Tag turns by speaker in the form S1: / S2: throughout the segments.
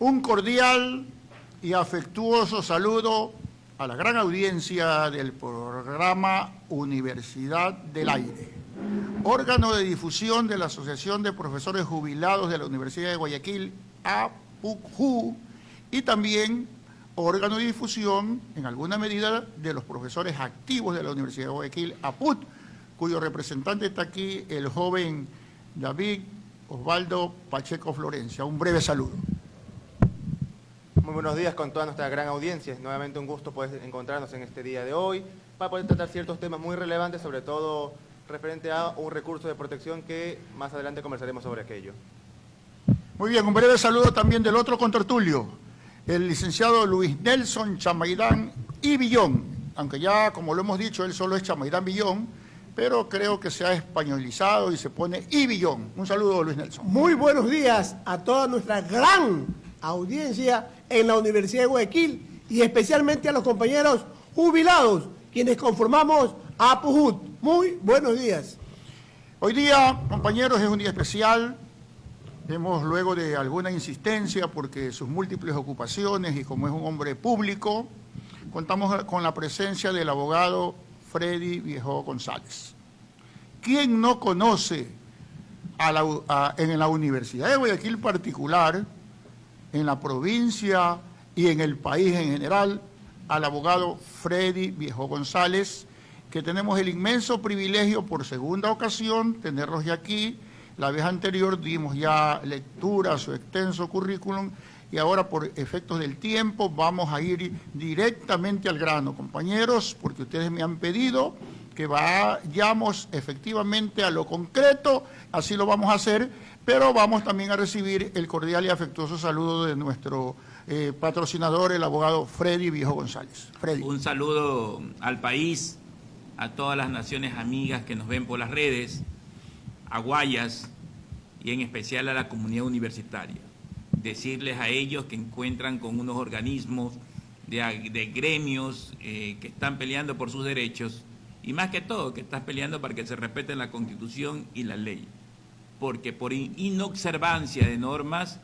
S1: Un cordial y afectuoso saludo a la gran audiencia del programa Universidad del Aire, órgano de difusión de la Asociación de Profesores Jubilados de la Universidad de Guayaquil, APUJU, y también órgano de difusión, en alguna medida, de los profesores activos de la Universidad de Guayaquil, APUT, cuyo representante está aquí, el joven David Osvaldo Pacheco Florencia. Un breve saludo.
S2: Muy buenos días con toda nuestra gran audiencia. Nuevamente un gusto poder encontrarnos en este día de hoy para poder tratar ciertos temas muy relevantes, sobre todo referente a un recurso de protección que más adelante conversaremos sobre aquello.
S1: Muy bien, un breve saludo también del otro contertulio, el licenciado Luis Nelson Chamaidán y Villón, aunque ya, como lo hemos dicho, él solo es Chamaidán Villón, pero creo que se ha españolizado y se pone y Villón. Un saludo, Luis Nelson.
S3: Muy buenos días a toda nuestra gran audiencia en la Universidad de Guayaquil y especialmente a los compañeros jubilados, quienes conformamos APUJUT. Muy buenos días.
S1: Hoy día, compañeros, es un día especial. Hemos, luego de alguna insistencia, porque sus múltiples ocupaciones y como es un hombre público, contamos con la presencia del abogado Freddy Viejo González. ¿Quién no conoce en la Universidad de Guayaquil particular, en la provincia y en el país en general, al abogado Freddy Viejo González, que tenemos el inmenso privilegio por segunda ocasión tenerlos ya aquí? La vez anterior dimos ya lectura a su extenso currículum y ahora, por efectos del tiempo, vamos a ir directamente al grano, compañeros, porque ustedes me han pedido que vayamos efectivamente a lo concreto. Así lo vamos a hacer, pero vamos también a recibir el cordial y afectuoso saludo de nuestro patrocinador, el abogado Freddy Viejo González. Freddy.
S4: Un saludo al país, a todas las naciones amigas que nos ven por las redes, a Guayas y en especial a la comunidad universitaria. Decirles a ellos que encuentran con unos organismos de gremios que están peleando por sus derechos y más que todo que están peleando para que se respeten la Constitución y la ley, porque por inobservancia de normas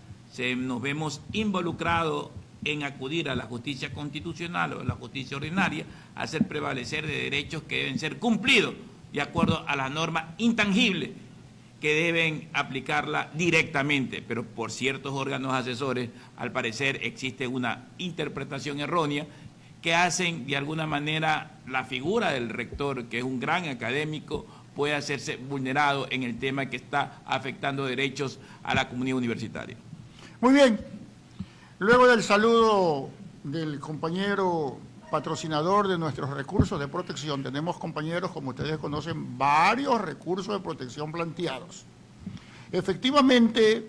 S4: nos vemos involucrados en acudir a la justicia constitucional o a la justicia ordinaria a hacer prevalecer de derechos que deben ser cumplidos de acuerdo a las normas intangibles que deben aplicarla directamente, pero por ciertos órganos asesores, al parecer existe una interpretación errónea que hacen de alguna manera la figura del rector, que es un gran académico, puede hacerse vulnerado en el tema que está afectando derechos a la comunidad universitaria.
S1: Muy bien, luego del saludo del compañero patrocinador de nuestros recursos de protección, tenemos, compañeros, como ustedes conocen, varios recursos de protección planteados. Efectivamente,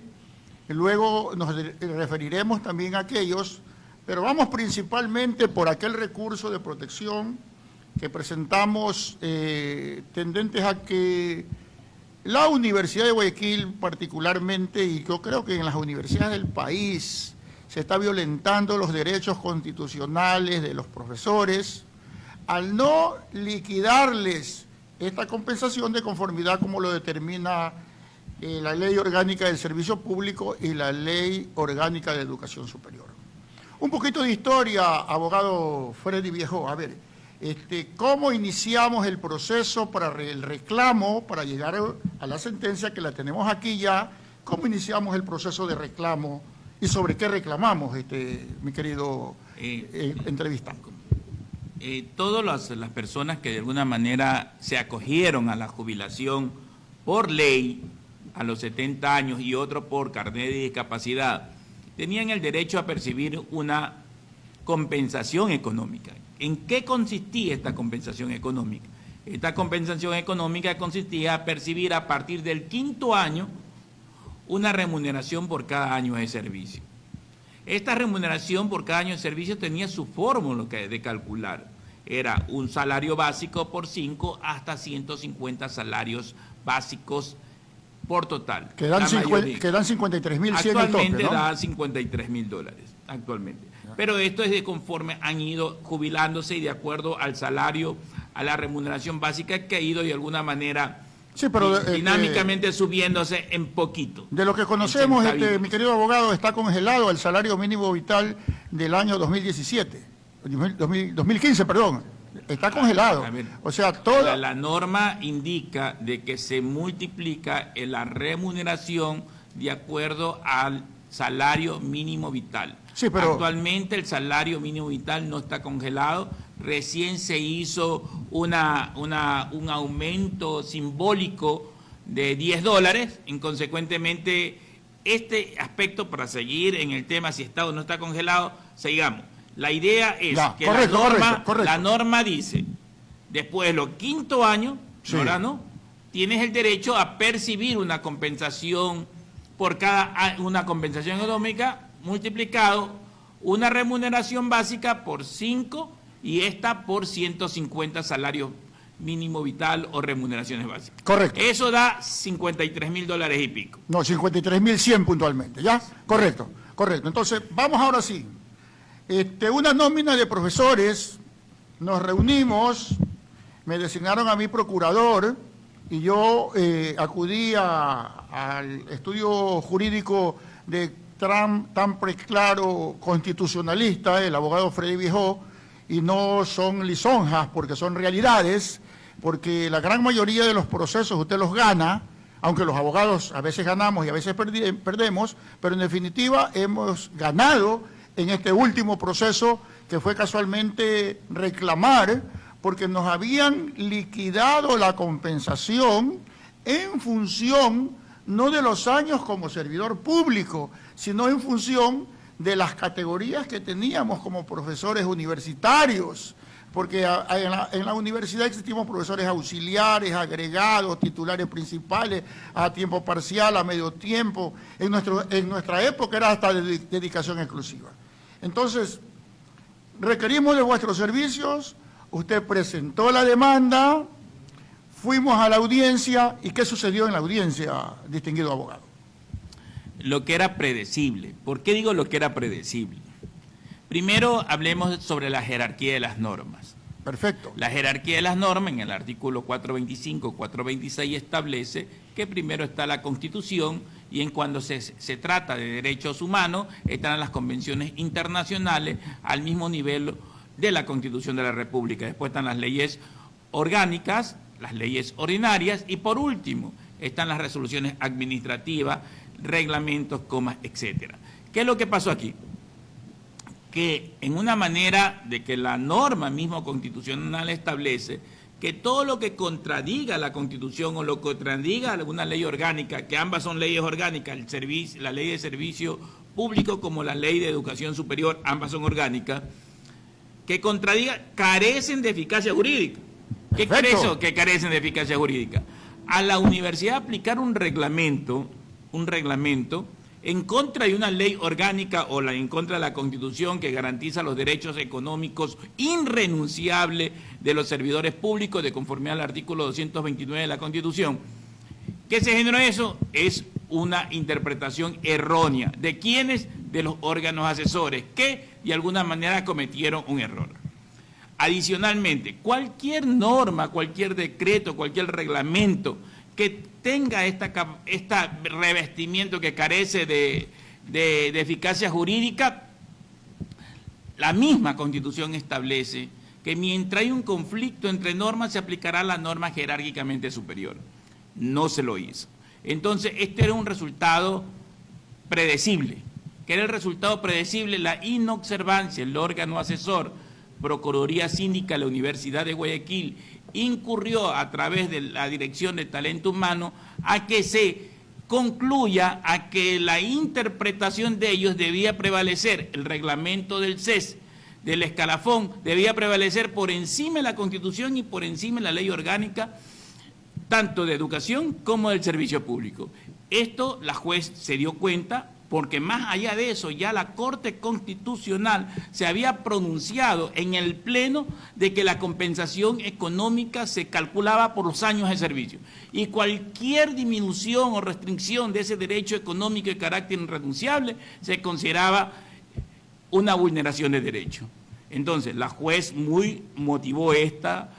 S1: luego nos referiremos también a aquellos, pero vamos principalmente por aquel recurso de protección que presentamos tendentes a que la Universidad de Guayaquil particularmente, y yo creo que en las universidades del país, se está violentando los derechos constitucionales de los profesores al no liquidarles esta compensación de conformidad como lo determina la Ley Orgánica del Servicio Público y la Ley Orgánica de Educación Superior. Un poquito de historia, abogado Freddy Viejo. A ver, ¿cómo iniciamos el proceso para el reclamo, para llegar a la sentencia que la tenemos aquí ya? ¿Cómo iniciamos el proceso de reclamo? ¿Y sobre qué reclamamos, mi querido entrevistado?
S4: Todas las personas que de alguna manera se acogieron a la jubilación por ley a los 70 años y otro por carnet de discapacidad, tenían el derecho a percibir una compensación económica. ¿En qué consistía esta compensación económica? Esta compensación económica consistía en percibir a partir del 5º año una remuneración por cada año de servicio. Esta remuneración por cada año de servicio tenía su fórmula de calcular. Era un salario básico por 5 hasta 150 salarios básicos por total.
S1: Que dan 53.100
S4: actualmente,
S1: ¿no?
S4: da $53.000 actualmente. Pero esto es de conforme han ido jubilándose y de acuerdo al salario, a la remuneración básica que ha ido de alguna manera
S1: Sí, pero
S4: dinámicamente subiéndose en poquito.
S1: de lo que conocemos,
S4: En centavitos.
S1: mi querido abogado, está congelado el salario mínimo vital del año 2017, 2015, perdón. Está congelado.
S4: A ver,
S1: O sea, toda...
S4: la norma indica de que se multiplica en la remuneración de acuerdo al salario mínimo vital.
S1: Sí, pero...
S4: Actualmente el salario mínimo vital no está congelado. Recién se hizo un aumento simbólico de $10. Inconsecuentemente, este aspecto, para seguir en el tema si está o no está congelado, sigamos. La idea es
S1: Ya,
S4: que
S1: correcto, correcto.
S4: la norma dice, después de los 5º años,
S1: Sí.
S4: ahora no, tienes el derecho a percibir una compensación por una compensación económica multiplicado una remuneración básica por 5 y esta por 150 salarios mínimo vital o remuneraciones básicas.
S1: Correcto.
S4: Eso da $53.000 y pico.
S1: No, 53.100 puntualmente, ¿ya? Correcto, correcto. Entonces, vamos ahora sí. Una nómina de profesores, nos reunimos, me designaron a mí procurador y yo acudí al estudio jurídico de tan preclaro constitucionalista, el abogado Freddy Viejo, y no son lisonjas porque son realidades, porque la gran mayoría de los procesos usted los gana, aunque los abogados a veces ganamos y a veces perdemos, pero en definitiva hemos ganado en este último proceso que fue casualmente reclamar porque nos habían liquidado la compensación en función no de los años como servidor público, sino en función de las categorías que teníamos como profesores universitarios, porque en la universidad existimos profesores auxiliares, agregados, titulares principales, a tiempo parcial, a medio tiempo. En nuestra época era hasta de dedicación exclusiva. Entonces, requerimos de vuestros servicios, usted presentó la demanda, fuimos a la audiencia, ¿y qué sucedió en la audiencia, distinguido abogado?
S4: Lo que era predecible. ¿Por qué digo lo que era predecible? Primero, hablemos sobre la jerarquía de las normas.
S1: Perfecto.
S4: La jerarquía de las normas en el artículo 425, 426 establece que primero está la Constitución y en cuando se trata de derechos humanos están las convenciones internacionales al mismo nivel de la Constitución de la República. Después están las leyes orgánicas, las leyes ordinarias y por último están las resoluciones administrativas, reglamentos, comas, etcétera. ¿Qué es lo que pasó aquí? Que en una manera de que la norma misma constitucional establece que todo lo que contradiga la Constitución o lo que contradiga alguna ley orgánica, que ambas son leyes orgánicas, la ley de servicio público como la ley de educación superior, ambas son orgánicas, que contradiga, carecen de eficacia jurídica. ¿Qué quiere eso? Que carecen de eficacia jurídica. A la universidad aplicar un reglamento en contra de una ley orgánica o en contra de la Constitución que garantiza los derechos económicos irrenunciables de los servidores públicos de conformidad al artículo 229 de la Constitución. ¿Qué se generó eso? Es una interpretación errónea. ¿De quiénes? De los órganos asesores que de alguna manera cometieron un error. Adicionalmente, cualquier norma, cualquier decreto, cualquier reglamento que tenga este revestimiento que carece de eficacia jurídica, la misma Constitución establece que mientras hay un conflicto entre normas se aplicará la norma jerárquicamente superior. No se lo hizo. Entonces, este era un resultado predecible. ¿Qué era el resultado predecible? La inobservancia, el órgano asesor, Procuraduría Síndica de la Universidad de Guayaquil, incurrió a través de la Dirección de Talento Humano a que se concluya a que la interpretación de ellos debía prevalecer, el reglamento del CES, del escalafón, debía prevalecer por encima de la Constitución y por encima de la ley orgánica, tanto de educación como del servicio público. Esto la juez se dio cuenta porque más allá de eso ya la Corte Constitucional se había pronunciado en el Pleno de que la compensación económica se calculaba por los años de servicio y cualquier disminución o restricción de ese derecho económico de carácter irrenunciable se consideraba una vulneración de derecho. Entonces la juez motivó esta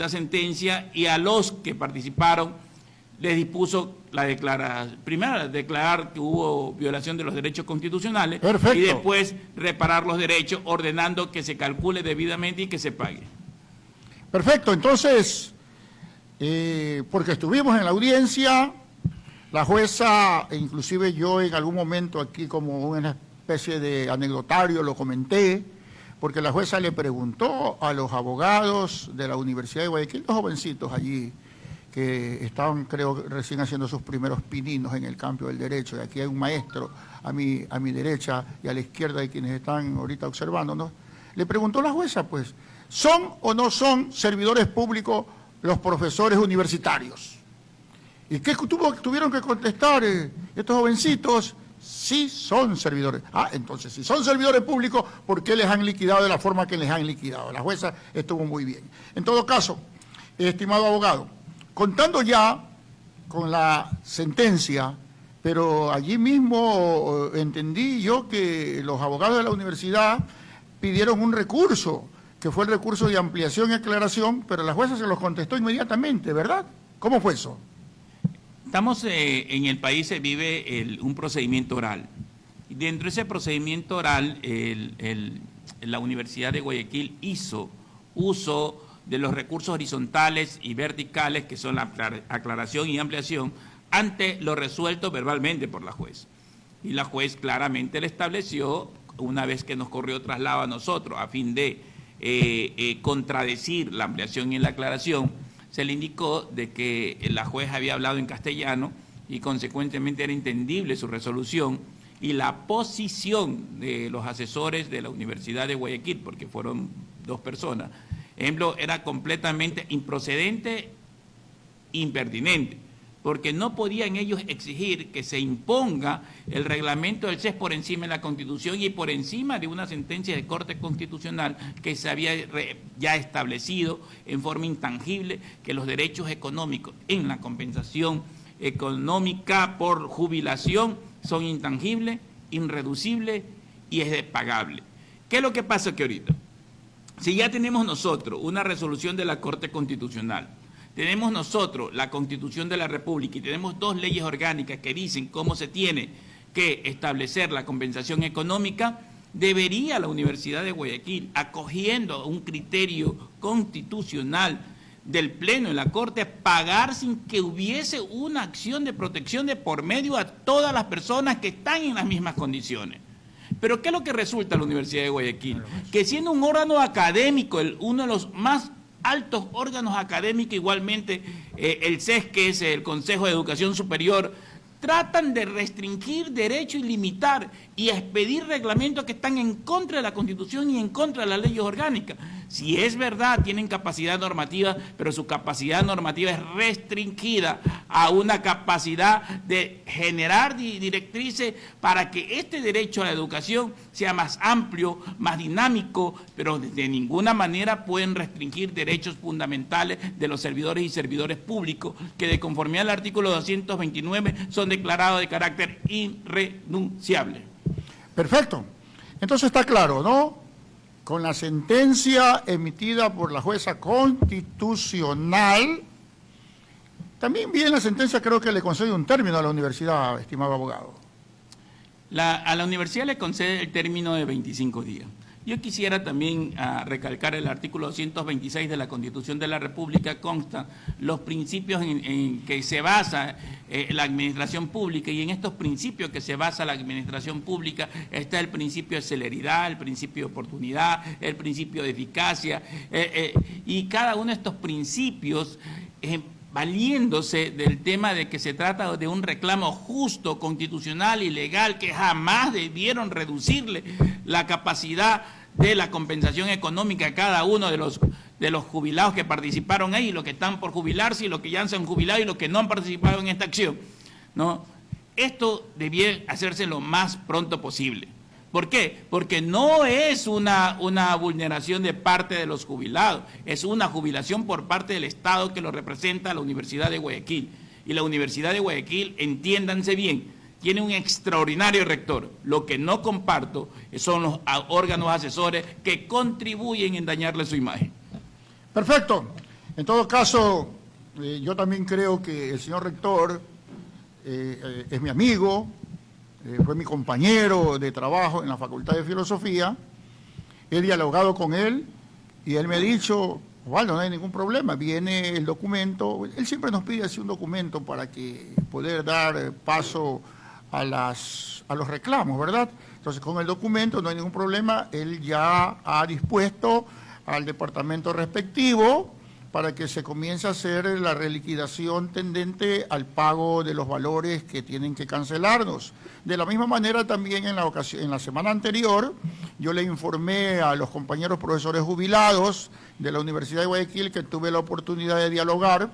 S4: sentencia y a los que participaron les dispuso primero declarar que hubo violación de los derechos constitucionales.
S1: Perfecto.
S4: Y después reparar los derechos ordenando que se calcule debidamente y que se pague.
S1: Perfecto, entonces, porque estuvimos en la audiencia, la jueza, e inclusive yo en algún momento aquí como una especie de anecdotario lo comenté, porque la jueza le preguntó a los abogados de la Universidad de Guayaquil, los jovencitos allí, que estaban, creo, recién haciendo sus primeros pininos en el campo del derecho, y aquí hay un maestro a mi derecha y a la izquierda de quienes están ahorita observándonos, le preguntó la jueza, pues, ¿son o no son servidores públicos los profesores universitarios? ¿Y qué tuvieron que contestar estos jovencitos? Sí son servidores. Ah, entonces, si son servidores públicos, ¿por qué les han liquidado de la forma que les han liquidado? La jueza estuvo muy bien. En todo caso, estimado abogado, contando ya con la sentencia, pero allí mismo entendí yo que los abogados de la universidad pidieron un recurso, que fue el recurso de ampliación y aclaración, pero la jueza se los contestó inmediatamente, ¿verdad? ¿Cómo fue eso?
S4: Estamos en el país, se vive un procedimiento oral. Y dentro de ese procedimiento oral, la Universidad de Guayaquil hizo uso de los recursos horizontales y verticales, que son la aclaración y ampliación, ante lo resuelto verbalmente por la juez. Y la juez claramente le estableció, una vez que nos corrió traslado a nosotros, a fin de contradecir la ampliación y la aclaración, se le indicó de que la juez había hablado en castellano y consecuentemente era entendible su resolución, y la posición de los asesores de la Universidad de Guayaquil, porque fueron 2 personas, ejemplo, era completamente improcedente, impertinente, porque no podían ellos exigir que se imponga el reglamento del CES por encima de la Constitución y por encima de una sentencia de Corte Constitucional que se había ya establecido en forma intangible que los derechos económicos en la compensación económica por jubilación son intangibles, irreducibles y es pagable. ¿Qué es lo que pasa aquí ahorita? Si ya tenemos nosotros una resolución de la Corte Constitucional, tenemos nosotros la Constitución de la República y tenemos 2 leyes orgánicas que dicen cómo se tiene que establecer la compensación económica, debería la Universidad de Guayaquil, acogiendo un criterio constitucional del Pleno de la Corte, pagar sin que hubiese una acción de protección de por medio a todas las personas que están en las mismas condiciones. Pero ¿qué es lo que resulta la Universidad de Guayaquil? Que siendo un órgano académico, uno de los más altos órganos académicos, igualmente el CES, que es el Consejo de Educación Superior, tratan de restringir derechos y limitar y expedir reglamentos que están en contra de la Constitución y en contra de las leyes orgánicas. Si es verdad, tienen capacidad normativa, pero su capacidad normativa es restringida a una capacidad de generar directrices para que este derecho a la educación sea más amplio, más dinámico, pero de ninguna manera pueden restringir derechos fundamentales de los servidores y servidores públicos, que de conformidad al artículo 229 son declarados de carácter irrenunciable.
S1: Perfecto. Entonces está claro, ¿no? Con la sentencia emitida por la jueza constitucional, también viene la sentencia, creo que le concede un término a la universidad, estimado abogado.
S4: A la universidad le concede el término de 25 días. Yo quisiera también recalcar el artículo 226 de la Constitución de la República, consta los principios en que se basa la administración pública, y en estos principios que se basa la administración pública está el principio de celeridad, el principio de oportunidad, el principio de eficacia, y cada uno de estos principios valiéndose del tema de que se trata de un reclamo justo, constitucional y legal, que jamás debieron reducirle la capacidad de la compensación económica a cada uno de los jubilados que participaron ahí, los que están por jubilarse y los que ya se han jubilado y los que no han participado en esta acción, ¿no? Esto debía hacerse lo más pronto posible. ¿Por qué? Porque no es una vulneración de parte de los jubilados, es una jubilación por parte del Estado que lo representa a la Universidad de Guayaquil. Y la Universidad de Guayaquil, entiéndanse bien, tiene un extraordinario rector. Lo que no comparto son los órganos asesores que contribuyen en dañarle su imagen.
S1: Perfecto. En todo caso, Yo también creo que el señor rector es mi amigo, fue mi compañero de trabajo en la Facultad de Filosofía. He dialogado con él y él me ha dicho, Osvaldo, no hay ningún problema, viene el documento. Él siempre nos pide así un documento para que poder dar paso a los reclamos, ¿verdad? Entonces, con el documento no hay ningún problema. Él ya ha dispuesto al departamento respectivo para que se comience a hacer la reliquidación tendente al pago de los valores que tienen que cancelarnos. De la misma manera, también en la semana anterior, yo le informé a los compañeros profesores jubilados de la Universidad de Guayaquil que tuve la oportunidad de dialogar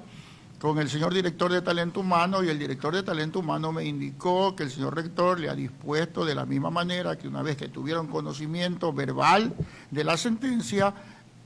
S1: con el señor director de Talento Humano, y el director de Talento Humano me indicó que el señor rector le ha dispuesto de la misma manera que una vez que tuvieron conocimiento verbal de la sentencia,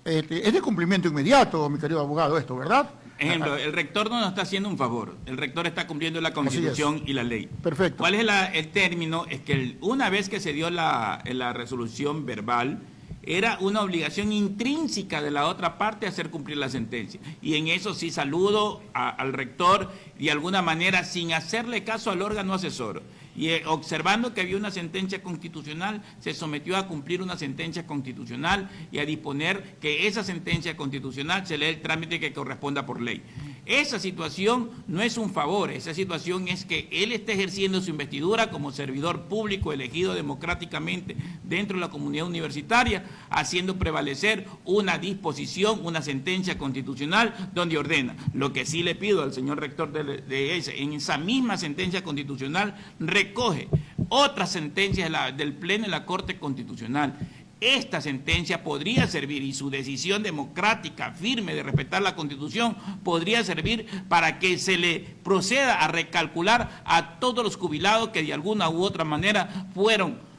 S1: es de cumplimiento inmediato, mi querido abogado, esto, ¿verdad?
S4: Ejemplo, el rector no nos está haciendo un favor, el rector está cumpliendo la Constitución y la ley.
S1: Perfecto.
S4: ¿Cuál es el término? Es que una vez que se dio la resolución verbal, era una obligación intrínseca de la otra parte hacer cumplir la sentencia. Y en eso sí saludo al rector, de alguna manera, sin hacerle caso al órgano asesor. Y observando que había una sentencia constitucional, se sometió a cumplir una sentencia constitucional y a disponer que esa sentencia constitucional se le dé el trámite que corresponda por ley. Esa situación no es un favor, esa situación es que él está ejerciendo su investidura como servidor público elegido democráticamente dentro de la comunidad universitaria, haciendo prevalecer una disposición, una sentencia constitucional donde ordena. Lo que sí le pido al señor rector en esa misma sentencia constitucional recoge otras sentencias del Pleno de la Corte Constitucional. Esta sentencia podría servir, y su decisión democrática firme de respetar la Constitución podría servir para que se le proceda a recalcular a todos los jubilados que de alguna u otra manera fueron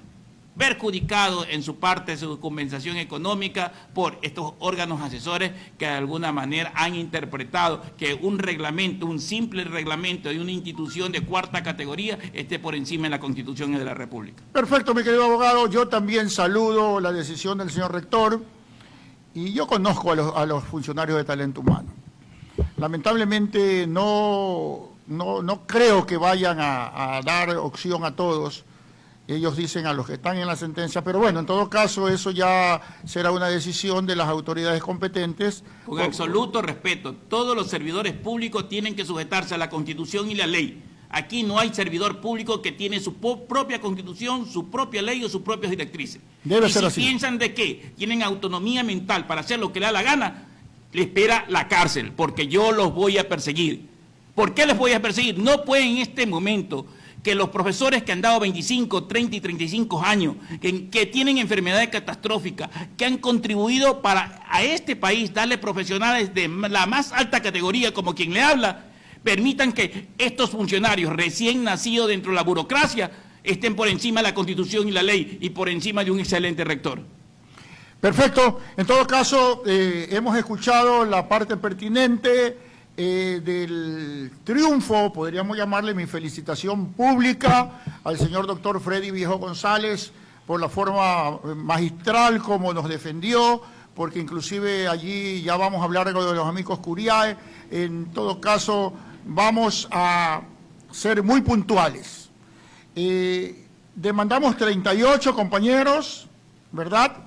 S4: perjudicados en su parte de su compensación económica por estos órganos asesores que de alguna manera han interpretado que un reglamento, un simple reglamento de una institución de cuarta categoría esté por encima de la Constitución de la República.
S1: Perfecto, mi querido abogado. Yo también saludo la decisión del señor rector y yo conozco a los funcionarios de Talento Humano. Lamentablemente no creo que vayan a dar opción a todos. Ellos dicen a los que están en la sentencia, pero bueno, en todo caso eso ya será una decisión de las autoridades competentes.
S4: Con absoluto respeto, todos los servidores públicos tienen que sujetarse a la Constitución y la ley. Aquí no hay servidor público que tiene su propia Constitución, su propia ley o sus propias directrices.
S1: Debe ser
S4: si
S1: así.
S4: Piensan de que tienen autonomía mental para hacer lo que le da la gana, les espera la cárcel, porque yo los voy a perseguir. ¿Por qué les voy a perseguir? No pueden en este momento que los profesores que han dado 25, 30 y 35 años, que tienen enfermedades catastróficas, que han contribuido para a este país darle profesionales de la más alta categoría como quien le habla, permitan que estos funcionarios recién nacidos dentro de la burocracia estén por encima de la Constitución y la ley y por encima de un excelente rector.
S1: Perfecto. En todo caso, hemos escuchado la parte pertinente del triunfo, podríamos llamarle. Mi felicitación pública al señor doctor Freddy Viejo González por la forma magistral como nos defendió, porque inclusive allí ya vamos a hablar de los amigos Curiae. En todo caso, vamos a ser muy puntuales. Demandamos 38 compañeros, ¿verdad?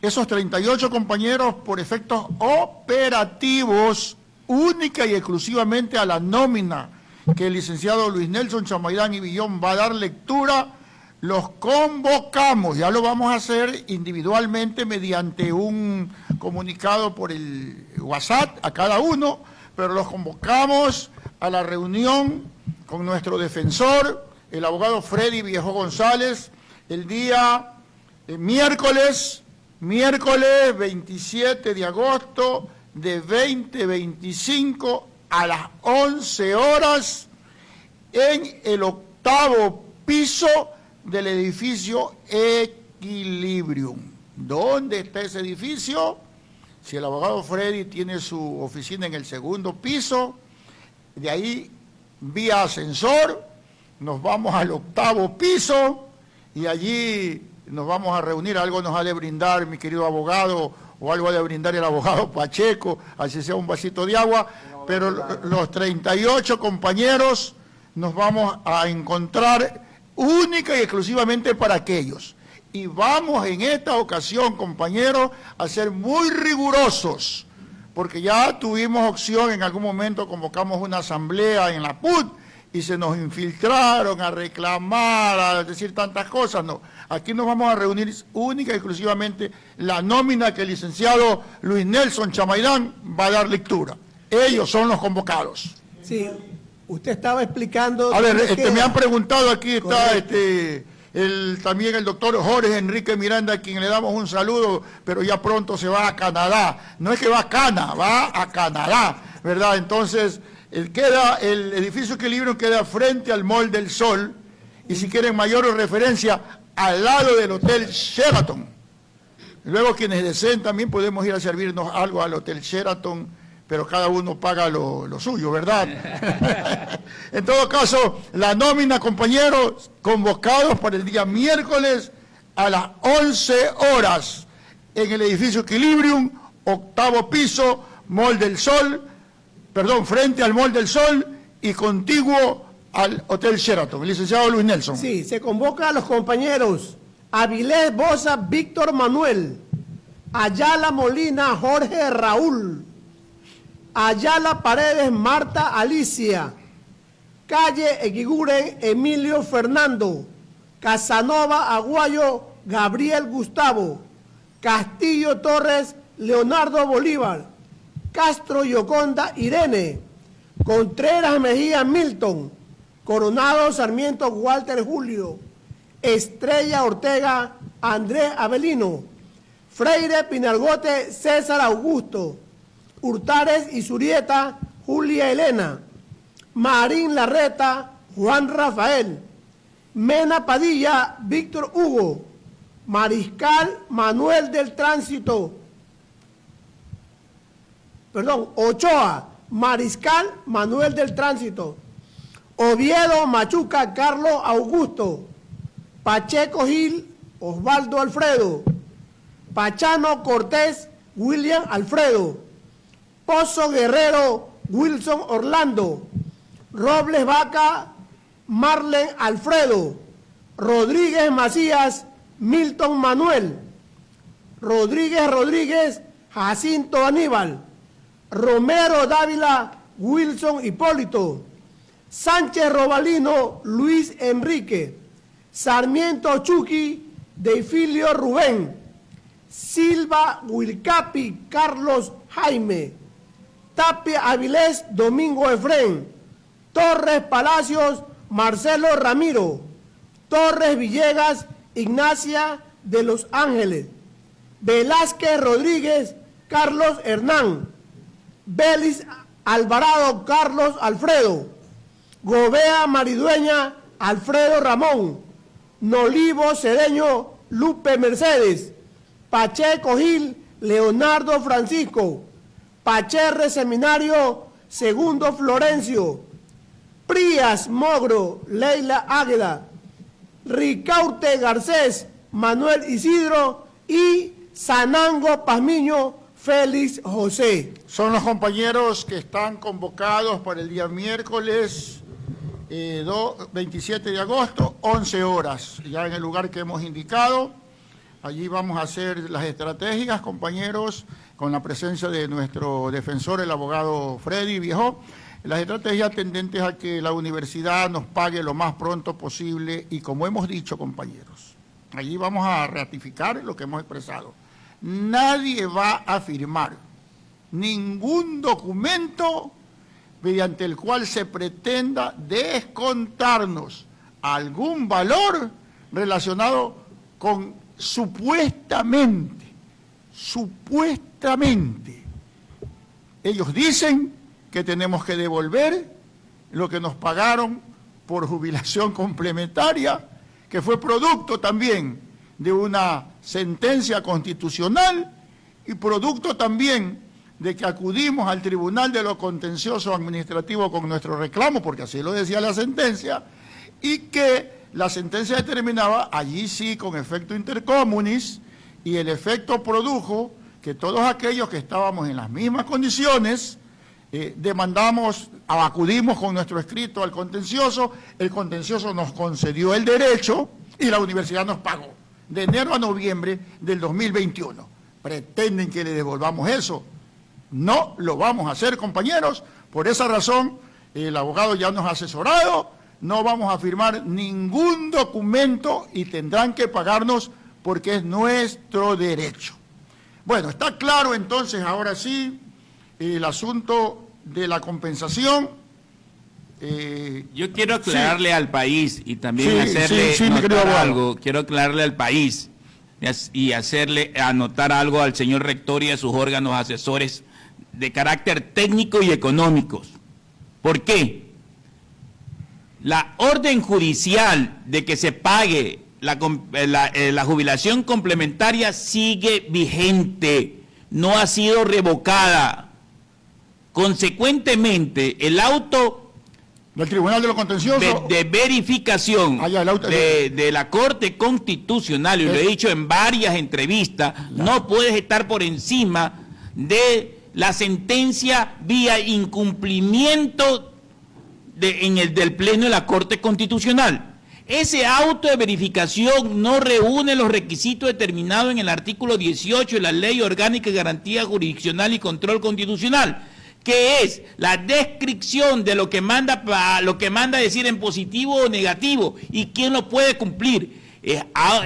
S1: Esos 38 compañeros, por efectos operativos, única y exclusivamente a la nómina que el licenciado Luis Nelson Chamaidán y Villón va a dar lectura, los convocamos. Ya lo vamos a hacer individualmente mediante un comunicado por el WhatsApp a cada uno, pero los convocamos a la reunión con nuestro defensor, el abogado Freddy Viejo González, el día miércoles 27 de agosto de 2025 a las 11 horas en el 8º piso del edificio Equilibrium. ¿Dónde está ese edificio? Si el abogado Freddy tiene su oficina en el 2º piso, de ahí vía ascensor nos vamos al 8º piso y allí nos vamos a reunir. Algo nos ha de brindar mi querido abogado, o algo ha de brindar el abogado Pacheco, así sea un vasito de agua, pero los 38 compañeros nos vamos a encontrar única y exclusivamente para aquellos. Y vamos en esta ocasión, compañeros, a ser muy rigurosos, porque ya tuvimos opción, en algún momento convocamos una asamblea en la PUT y se nos infiltraron a reclamar, a decir tantas cosas. No, aquí nos vamos a reunir única y exclusivamente la nómina que el licenciado Luis Nelson Chamaidán va a dar lectura. Ellos son los convocados.
S3: Sí, usted estaba explicando...
S1: A ver, me han preguntado, aquí está
S3: Correcto.
S1: también el doctor Jorge Enrique Miranda, a quien le damos un saludo, pero ya pronto se va a Canadá. No es que va a Cana, va a Canadá, ¿verdad? Entonces, el edificio Equilibrio queda frente al Mall del Sol, y si quieren mayor referencia, al lado del Hotel Sheraton. Luego, quienes deseen también podemos ir a servirnos algo al Hotel Sheraton, pero cada uno paga lo suyo, ¿verdad? En todo caso, la nómina, compañeros, convocados para el día miércoles a las 11 horas en el edificio Equilibrium, 8º piso, Mall del Sol, frente al Mall del Sol y contiguo al Hotel Sheraton. El licenciado Luis Nelson.
S3: Sí, se convoca a los compañeros Avilés Boza Víctor Manuel, Ayala Molina Jorge Raúl, Ayala Paredes Marta Alicia, Calle Eguiguren Emilio Fernando, Casanova Aguayo Gabriel Gustavo, Castillo Torres Leonardo Bolívar, Castro Yoconda Irene, Contreras Mejía Milton, Coronado Sarmiento Walter Julio, Estrella Ortega Andrés Avelino, Freire Pinalgote César Augusto, Hurtares y Zurieta Julia Elena, Marín Larreta Juan Rafael, Mena Padilla Víctor Hugo, Mariscal Manuel del Tránsito, Ochoa, Mariscal Manuel del Tránsito, Oviedo Machuca Carlos Augusto, Pacheco Gil Osvaldo Alfredo, Pachano Cortés William Alfredo, Pozo Guerrero Wilson Orlando, Robles Vaca Marlen Alfredo, Rodríguez Macías Milton Manuel, Rodríguez Jacinto Aníbal, Romero Dávila Wilson Hipólito, Sánchez Robalino Luis Enrique, Sarmiento Chucky Deifilio Rubén, Silva Wilcapi Carlos Jaime, Tapia Avilés Domingo Efrén, Torres Palacios Marcelo Ramiro, Torres Villegas Ignacia de los Ángeles, Velázquez Rodríguez Carlos Hernán, Belis Alvarado Carlos Alfredo, Gobea Maridueña Alfredo Ramón, Nolivo Cedeño Lupe Mercedes, Pacheco Gil Leonardo Francisco, Pacherre Seminario Segundo Florencio, Prías Mogro Leila Águeda, Ricaurte Garcés Manuel Isidro y Sanango Pazmiño Félix José.
S1: Son los compañeros que están convocados para el día miércoles 27 de agosto, 11 horas, ya en el lugar que hemos indicado. Allí vamos a hacer las estrategias, compañeros, con la presencia de nuestro defensor, el abogado Freddy Viejo, las estrategias tendentes a que la universidad nos pague lo más pronto posible y, como hemos dicho, compañeros, allí vamos a ratificar lo que hemos expresado. Nadie va a firmar ningún documento mediante el cual se pretenda descontarnos algún valor relacionado con supuestamente, ellos dicen que tenemos que devolver lo que nos pagaron por jubilación complementaria, que fue producto también de una sentencia constitucional y producto también de que acudimos al Tribunal de lo Contencioso Administrativo con nuestro reclamo, porque así lo decía la sentencia, y que la sentencia determinaba, allí sí, con efecto intercomunis, y el efecto produjo que todos aquellos que estábamos en las mismas condiciones demandamos, acudimos con nuestro escrito al contencioso, el contencioso nos concedió el derecho y la universidad nos pagó de enero a noviembre del 2021. Pretenden que le devolvamos eso. No lo vamos a hacer, compañeros. Por esa razón, el abogado ya nos ha asesorado, no vamos a firmar ningún documento y tendrán que pagarnos porque es nuestro derecho. Bueno, está claro entonces, ahora sí, el asunto de la compensación.
S4: Yo quiero aclararle al país y también
S1: Sí,
S4: hacerle
S1: sí, mi querido
S4: notar
S1: abogado.
S4: algo. Quiero aclararle al país y hacerle anotar algo al señor rector y a sus órganos asesores de carácter técnico y económicos. ¿Por qué? La orden judicial de que se pague la jubilación complementaria sigue vigente, no ha sido revocada. Consecuentemente, el auto
S1: Del Tribunal de lo Contencioso.
S4: de verificación
S1: Ah, ya, el auto-
S4: de la Corte Constitucional, y lo he dicho en varias entrevistas, no puedes estar por encima de la sentencia vía incumplimiento del Pleno de la Corte Constitucional. Ese auto de verificación no reúne los requisitos determinados en el artículo 18 de la Ley Orgánica de Garantía Jurisdiccional y Control Constitucional, que es la descripción de lo que manda decir en positivo o negativo y quién lo puede cumplir. Es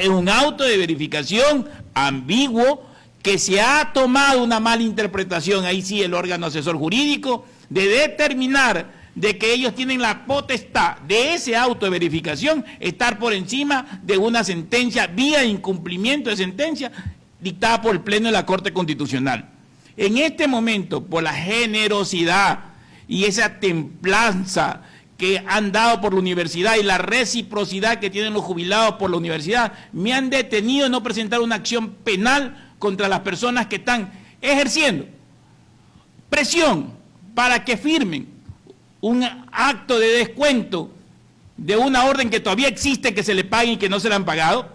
S4: un auto de verificación ambiguo que se ha tomado una mala interpretación, ahí sí el órgano asesor jurídico, de determinar de que ellos tienen la potestad de ese auto de verificación estar por encima de una sentencia vía incumplimiento de sentencia dictada por el Pleno de la Corte Constitucional. En este momento, por la generosidad y esa templanza que han dado por la universidad y la reciprocidad que tienen los jubilados por la universidad, me han detenido de no presentar una acción penal contra las personas que están ejerciendo presión para que firmen un acto de descuento de una orden que todavía existe, que se le paguen y que no se le han pagado,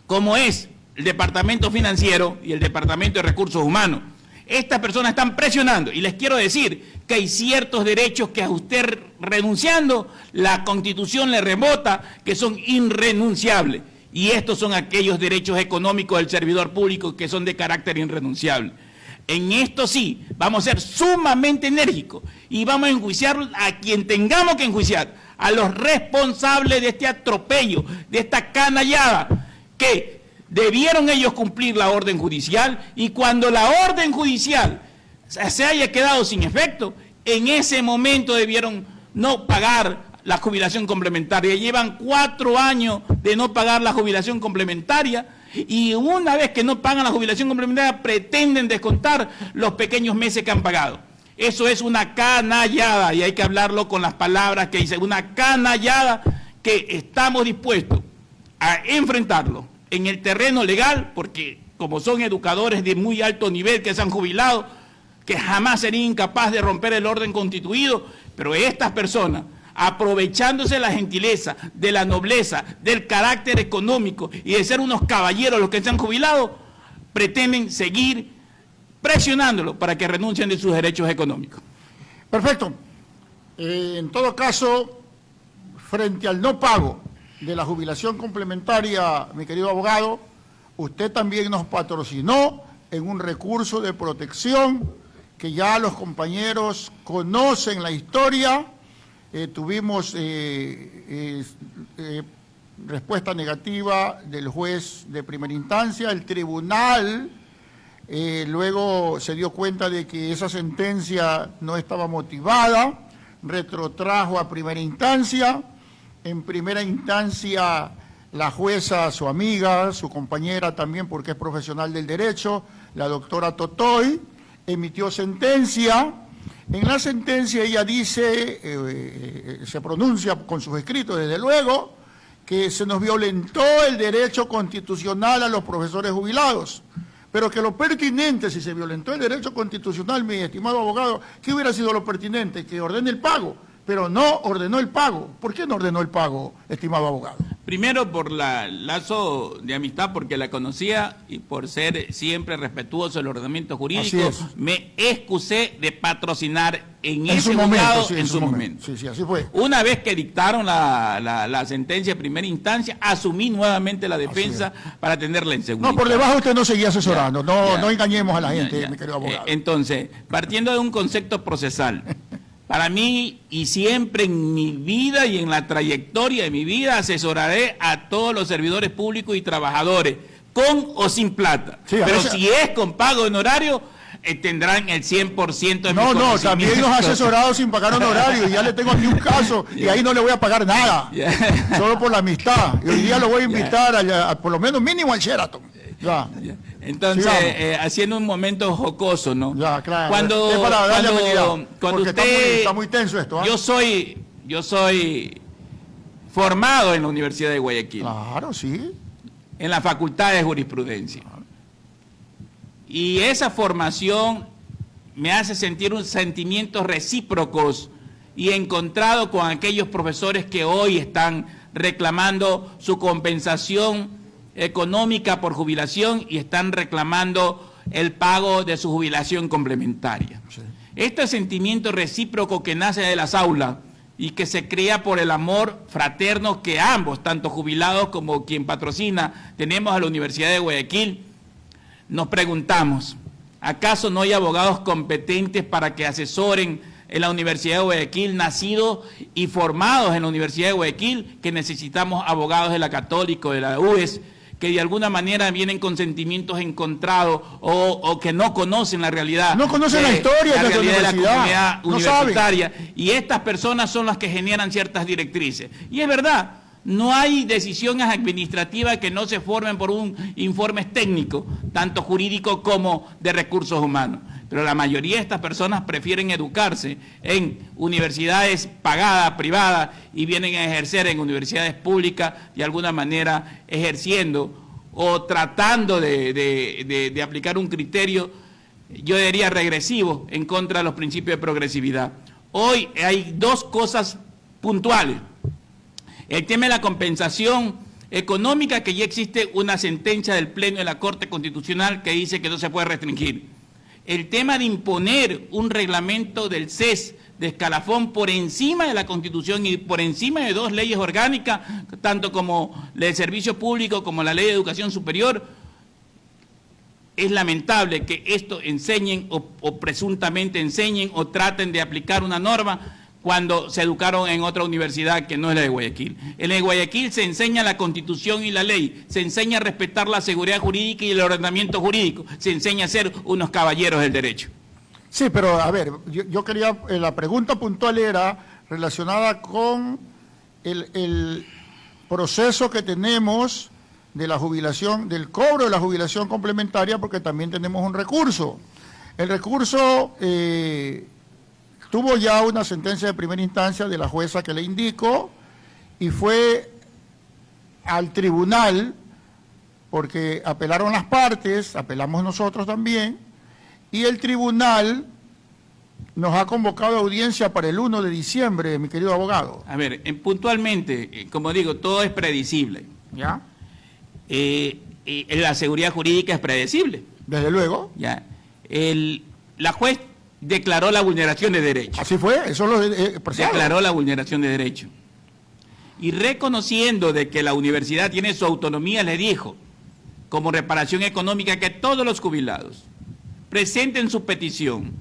S4: como es el Departamento Financiero y el Departamento de Recursos Humanos. Estas personas están presionando y les quiero decir que hay ciertos derechos que a usted renunciando, la Constitución le rebota, que son irrenunciables. Y estos son aquellos derechos económicos del servidor público que son de carácter irrenunciable. En esto sí, vamos a ser sumamente enérgicos y vamos a enjuiciar a quien tengamos que enjuiciar, a los responsables de este atropello, de esta canallada, que debieron ellos cumplir la orden judicial y cuando la orden judicial se haya quedado sin efecto, en ese momento debieron no pagar la jubilación complementaria. Llevan 4 años de no pagar la jubilación complementaria y una vez que no pagan la jubilación complementaria pretenden descontar los pequeños meses que han pagado. Eso es una canallada y hay que hablarlo con las palabras que dice, una canallada que estamos dispuestos a enfrentarlo en el terreno legal, porque como son educadores de muy alto nivel que se han jubilado, que jamás serían incapaces de romper el orden constituido, pero estas personas, aprovechándose de la gentileza, de la nobleza, del carácter económico y de ser unos caballeros los que se han jubilado, pretenden seguir presionándolo para que renuncien de sus derechos económicos.
S1: Perfecto. En todo caso, frente al no pago de la jubilación complementaria, mi querido abogado, usted también nos patrocinó en un recurso de protección que ya los compañeros conocen la historia. Tuvimos respuesta negativa del juez de primera instancia. El tribunal luego se dio cuenta de que esa sentencia no estaba motivada, retrotrajo a primera instancia. En primera instancia, la jueza, su amiga, su compañera también, porque es profesional del derecho, la doctora Totoy, emitió sentencia. En la sentencia ella dice, se pronuncia con sus escritos, desde luego, que se nos violentó el derecho constitucional a los profesores jubilados, pero que lo pertinente, si se violentó el derecho constitucional, mi estimado abogado, ¿qué hubiera sido lo pertinente? Que ordene el pago, pero no ordenó el pago. ¿Por qué no ordenó el pago, estimado abogado?
S4: Primero por el lazo de amistad, porque la conocía, y por ser siempre respetuoso del ordenamiento jurídico,
S1: Así es.
S4: me excusé de patrocinar en
S1: En
S4: ese
S1: su momento,
S4: juzgado,
S1: sí,
S4: en su momento.
S1: Sí, sí, así fue.
S4: Una vez que dictaron la sentencia de primera instancia, asumí nuevamente la defensa para tenerla en segunda
S1: No, por
S4: instancia.
S1: debajo usted no seguía asesorando.
S4: Ya.
S1: No engañemos a la gente,
S4: Ya.
S1: mi querido abogado.
S4: Entonces, partiendo de un concepto procesal, para mí y siempre en mi vida y en la trayectoria de mi vida asesoraré a todos los servidores públicos y trabajadores, con o sin plata.
S1: Sí, a
S4: Pero
S1: veces-
S4: si es con pago de honorario, tendrán el 100% de mi
S1: No,
S4: conocimiento.
S1: también nos ha asesorado sin pagar honorario y ya le tengo aquí un caso y ahí no le voy a pagar nada,
S4: Ya.
S1: solo por la amistad. Y hoy día lo voy a invitar por lo menos mínimo al Sheraton. Ya.
S4: Entonces,
S1: Sigamos.
S4: haciendo un momento jocoso, ¿no?
S1: Ya, claro.
S4: Cuando,
S1: Es para darle amenidad,
S4: cuando
S1: porque
S4: usted,
S1: está muy tenso esto, ¿ah?
S4: yo soy formado en la Universidad de Guayaquil,
S1: Claro, sí.
S4: en la Facultad de Jurisprudencia. Y esa formación me hace sentir un sentimientos recíprocos y encontrado con aquellos profesores que hoy están reclamando su compensación económica por jubilación y están reclamando el pago de su jubilación complementaria.
S1: Sí.
S4: Este sentimiento recíproco que nace de las aulas y que se crea por el amor fraterno que ambos, tanto jubilados como quien patrocina, tenemos a la Universidad de Guayaquil, nos preguntamos, ¿acaso no hay abogados competentes para que asesoren en la Universidad de Guayaquil, nacidos y formados en la Universidad de Guayaquil, que necesitamos abogados de la Católica, de la UES, que de alguna manera vienen con sentimientos encontrados o que no conocen la realidad.
S1: No conocen la historia de la
S4: realidad de la
S1: universidad,
S4: comunidad
S1: no
S4: universitaria. Y estas personas son las que generan ciertas directrices. Y es verdad, no hay decisiones administrativas que no se formen por un informes técnicos, tanto jurídicos como de recursos humanos. Pero la mayoría de estas personas prefieren educarse en universidades pagadas, privadas, y vienen a ejercer en universidades públicas, de alguna manera ejerciendo o tratando de aplicar un criterio, yo diría regresivo, en contra de los principios de progresividad. Hoy hay dos cosas puntuales. El tema de la compensación económica, que ya existe una sentencia del Pleno de la Corte Constitucional que dice que no se puede restringir. El tema de imponer un reglamento del CES de escalafón por encima de la Constitución y por encima de dos leyes orgánicas, tanto como la de Servicio Público como la Ley de Educación Superior. Es lamentable que esto enseñen o presuntamente enseñen o traten de aplicar una norma cuando se educaron en otra universidad que no es la de Guayaquil. En la de Guayaquil se enseña la Constitución y la ley, se enseña a respetar la seguridad jurídica y el ordenamiento jurídico, se enseña a ser unos caballeros del derecho.
S1: Sí, pero a ver, yo quería, la pregunta puntual era relacionada con el proceso que tenemos de la jubilación, del cobro de la jubilación complementaria, porque también tenemos un recurso. El recurso tuvo ya una sentencia de primera instancia de la jueza que le indico y fue al tribunal porque apelaron las partes, apelamos nosotros también, y el tribunal nos ha convocado a audiencia para el 1 de diciembre, mi querido abogado.
S4: A ver, puntualmente, como digo, todo es predecible.
S1: ¿Ya?
S4: La seguridad jurídica es predecible.
S1: Desde luego.
S4: ¿Ya? La juez declaró la vulneración de derechos.
S1: Así fue, eso lo expresado.
S4: Declaró la vulneración de derechos. Y reconociendo de que la universidad tiene su autonomía, le dijo, como reparación económica, que todos los jubilados presenten su petición,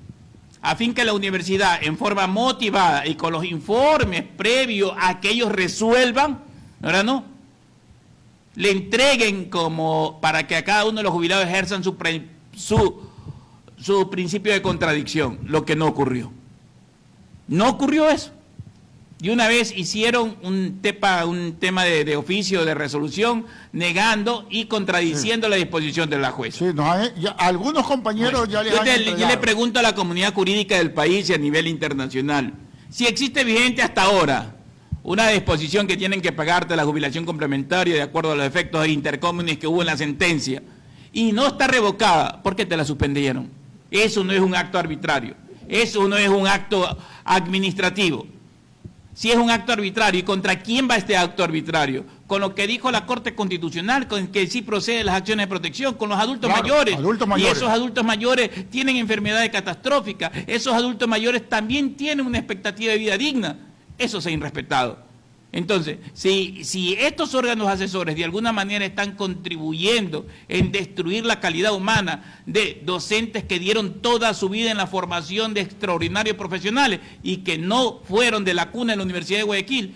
S4: a fin que la universidad, en forma motivada y con los informes previos a que ellos resuelvan, ¿ahora no?, le entreguen como para que a cada uno de los jubilados ejerzan su principio de contradicción, lo que no ocurrió. No ocurrió eso. Y una vez hicieron un tema de oficio de resolución negando y contradiciendo la disposición de la jueza.
S1: Sí, algunos compañeros ya les han
S4: Yo
S1: entregado.
S4: le pregunto a la comunidad jurídica del país y a nivel internacional, si existe vigente hasta ahora una disposición que tienen que pagarte la jubilación complementaria de acuerdo a los efectos intercomunes que hubo en la sentencia y no está revocada, ¿por qué te la suspendieron? Eso no es un acto arbitrario, eso no es un acto administrativo. si es un acto arbitrario, ¿y contra quién va este acto arbitrario? Con lo que dijo la Corte Constitucional, con que sí procede las acciones de protección, con los adultos mayores. Y esos adultos mayores tienen enfermedades catastróficas, esos adultos mayores también tienen una expectativa de vida digna. Eso se ha irrespetado. Entonces, si estos órganos asesores de alguna manera están contribuyendo en destruir la calidad humana de docentes que dieron toda su vida en la formación de extraordinarios profesionales y que no fueron de la cuna de la Universidad de Guayaquil,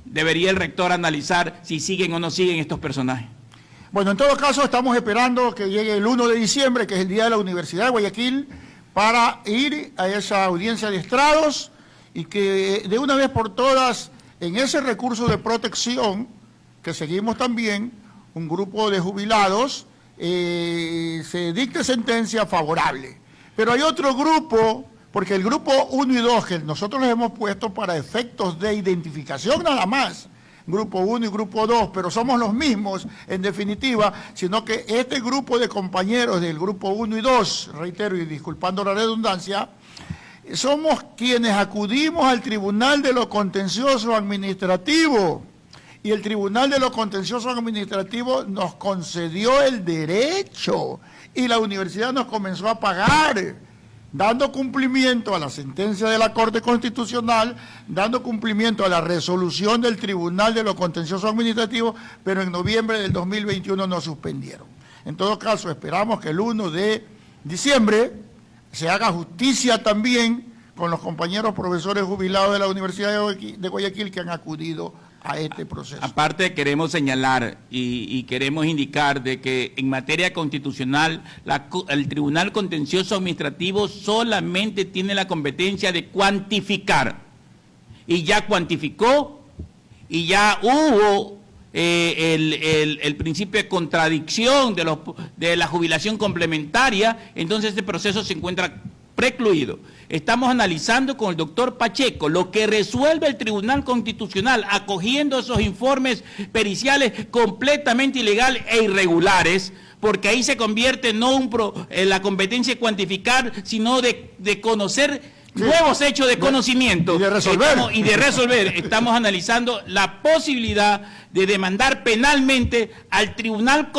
S4: debería el rector analizar si siguen o no siguen estos personajes.
S1: Bueno, en todo caso estamos esperando que llegue el 1 de diciembre, que es el día de la Universidad de Guayaquil, para ir a esa audiencia de estrados y que de una vez por todas, en ese recurso de protección, que seguimos también, un grupo de jubilados, se dicte sentencia favorable. Pero hay otro grupo, porque el grupo 1 y 2, que nosotros les hemos puesto para efectos de identificación nada más, grupo 1 y grupo 2, pero somos los mismos en definitiva, sino que este grupo de compañeros del grupo 1 y 2, reitero y disculpando la redundancia, somos quienes acudimos al Tribunal de lo Contencioso Administrativo y el Tribunal de lo Contencioso Administrativo nos concedió el derecho y la universidad nos comenzó a pagar, dando cumplimiento a la sentencia de la Corte Constitucional, dando cumplimiento a la resolución del Tribunal de lo Contencioso Administrativo, pero en noviembre del 2021 nos suspendieron. En todo caso, esperamos que el 1 de diciembre se haga justicia también con los compañeros profesores jubilados de la Universidad de Guayaquil que han acudido a este proceso.
S4: Aparte, queremos señalar y queremos indicar de que en materia constitucional el Tribunal Contencioso Administrativo solamente tiene la competencia de cuantificar, y ya cuantificó y ya hubo el principio de contradicción de la jubilación complementaria, entonces este proceso se encuentra precluido. Estamos analizando con el doctor Pacheco lo que resuelve el Tribunal Constitucional, acogiendo esos informes periciales completamente ilegales e irregulares, porque ahí se convierte no en la competencia de cuantificar, sino de conocer nuevos hechos de conocimiento
S1: y de resolver.
S4: Estamos analizando la posibilidad de demandar penalmente al Tribunal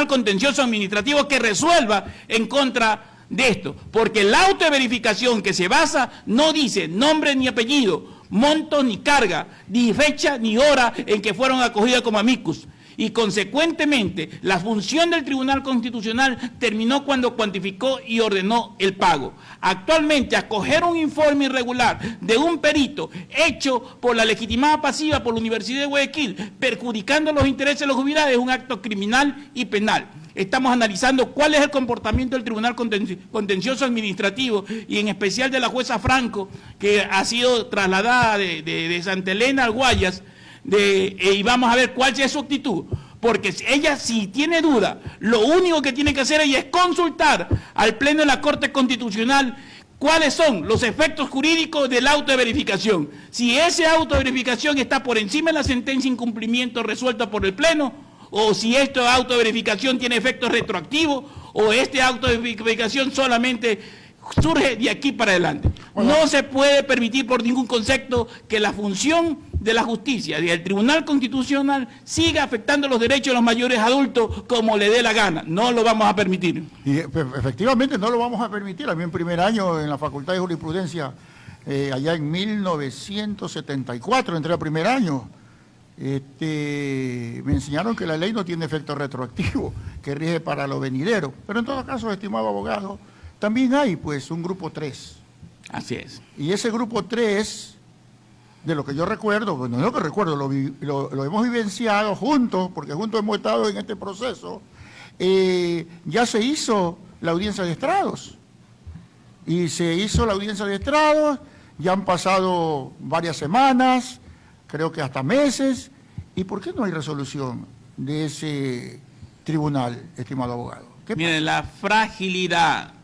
S4: Contencioso Administrativo que resuelva en contra de esto, porque el auto de verificación que se basa no dice nombre ni apellido, monto ni carga, ni fecha ni hora en que fueron acogidas como amicus. Y consecuentemente la función del Tribunal Constitucional terminó cuando cuantificó y ordenó el pago. Actualmente, acoger un informe irregular de un perito hecho por la legitimada pasiva por la Universidad de Guayaquil, perjudicando los intereses de los jubilados, es un acto criminal y penal. Estamos analizando cuál es el comportamiento del Tribunal Contencioso Administrativo y en especial de la jueza Franco, que ha sido trasladada de Santa Elena al Guayas, y vamos a ver cuál es su actitud, porque ella, si tiene duda, lo único que tiene que hacer ella es consultar al Pleno de la Corte Constitucional cuáles son los efectos jurídicos del auto de verificación. Si ese auto de verificación está por encima de la sentencia de incumplimiento resuelta por el Pleno, o si este auto de verificación tiene efectos retroactivos, o este auto de verificación solamente surge de aquí para adelante. Bueno, no se puede permitir por ningún concepto que la función de la justicia, del Tribunal Constitucional, siga afectando los derechos de los mayores adultos como le dé la gana. No lo vamos a permitir. Y
S1: efectivamente no lo vamos a permitir. A mí en primer año en la Facultad de Jurisprudencia, allá en 1974, entré a primer año, me enseñaron que la ley no tiene efecto retroactivo, que rige para lo venidero. Pero en todo caso, estimado abogado, también hay pues un grupo 3.
S4: Así es.
S1: Y ese grupo 3, de lo que yo recuerdo, bueno, no lo que recuerdo, lo hemos vivenciado juntos, porque juntos hemos estado en este proceso, ya se hizo la audiencia de estrados. Y se hizo la audiencia de estrados, ya han pasado varias semanas, creo que hasta meses. ¿Y por qué no hay resolución de ese tribunal, estimado abogado?
S4: Miren, la fragilidad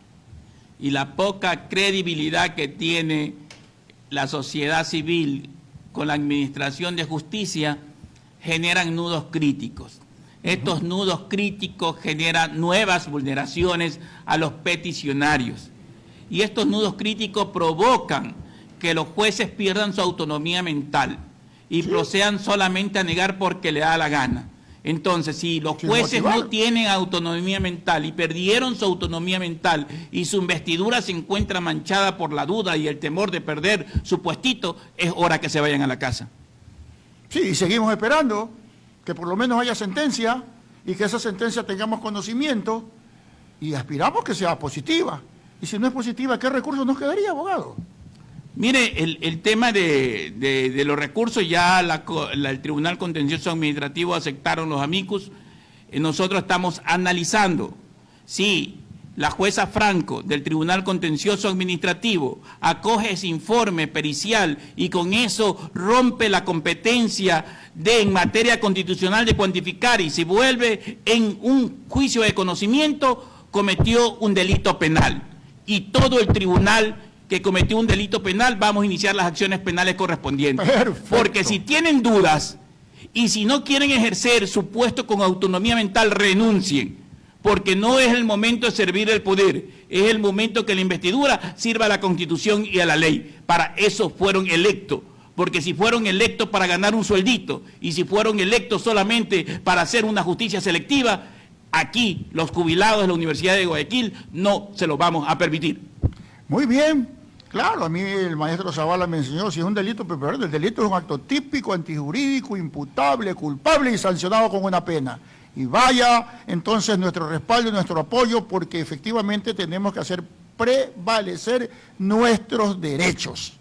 S4: y la poca credibilidad que tiene la sociedad civil con la administración de justicia generan nudos críticos. Estos nudos críticos generan nuevas vulneraciones a los peticionarios. Y estos nudos críticos provocan que los jueces pierdan su autonomía mental y procedan solamente a negar porque le da la gana. Entonces, si los jueces no tienen autonomía mental y perdieron su autonomía mental y su investidura se encuentra manchada por la duda y el temor de perder su puestito, es hora que se vayan a la casa.
S1: Sí, y seguimos esperando que por lo menos haya sentencia y que esa sentencia tengamos conocimiento y aspiramos que sea positiva. Y si no es positiva, ¿qué recurso nos quedaría, abogado?
S4: Mire, el tema de los recursos, ya el Tribunal Contencioso Administrativo aceptaron los amicus. Nosotros estamos analizando si la jueza Franco del Tribunal Contencioso Administrativo acoge ese informe pericial y con eso rompe la competencia en materia constitucional de cuantificar y se vuelve en un juicio de conocimiento, cometió un delito penal. Y todo el tribunal que cometió un delito penal, vamos a iniciar las acciones penales correspondientes.
S1: Perfecto.
S4: Porque si tienen dudas y si no quieren ejercer su puesto con autonomía mental, renuncien. Porque no es el momento de servir el poder, es el momento que la investidura sirva a la Constitución y a la ley. Para eso fueron electos. Porque si fueron electos para ganar un sueldito y si fueron electos solamente para hacer una justicia selectiva, aquí los jubilados de la Universidad de Guayaquil no se lo vamos a permitir.
S1: Muy bien, claro, a mí el maestro Zavala me enseñó, si es un delito, pero el delito es un acto típico, antijurídico, imputable, culpable y sancionado con una pena. Y vaya entonces nuestro respaldo y nuestro apoyo, porque efectivamente tenemos que hacer prevalecer nuestros derechos.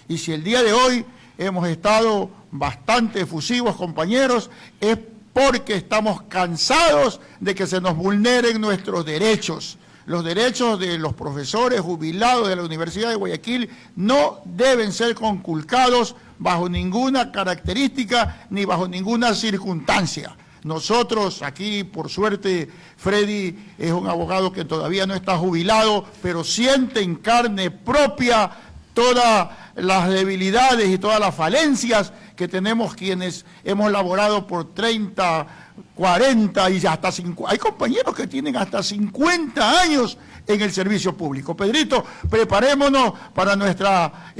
S1: Y si el día de hoy hemos estado bastante efusivos, compañeros, es porque estamos cansados de que se nos vulneren nuestros derechos. Los derechos de los profesores jubilados de la Universidad de Guayaquil no deben ser conculcados bajo ninguna característica ni bajo ninguna circunstancia. Nosotros aquí, por suerte, Freddy es un abogado que todavía no está jubilado, pero siente en carne propia todas las debilidades y todas las falencias que tenemos quienes hemos laborado por 30, 40 y hasta 50. Hay compañeros que tienen hasta 50 años en el servicio público. Pedrito, preparémonos para nuestra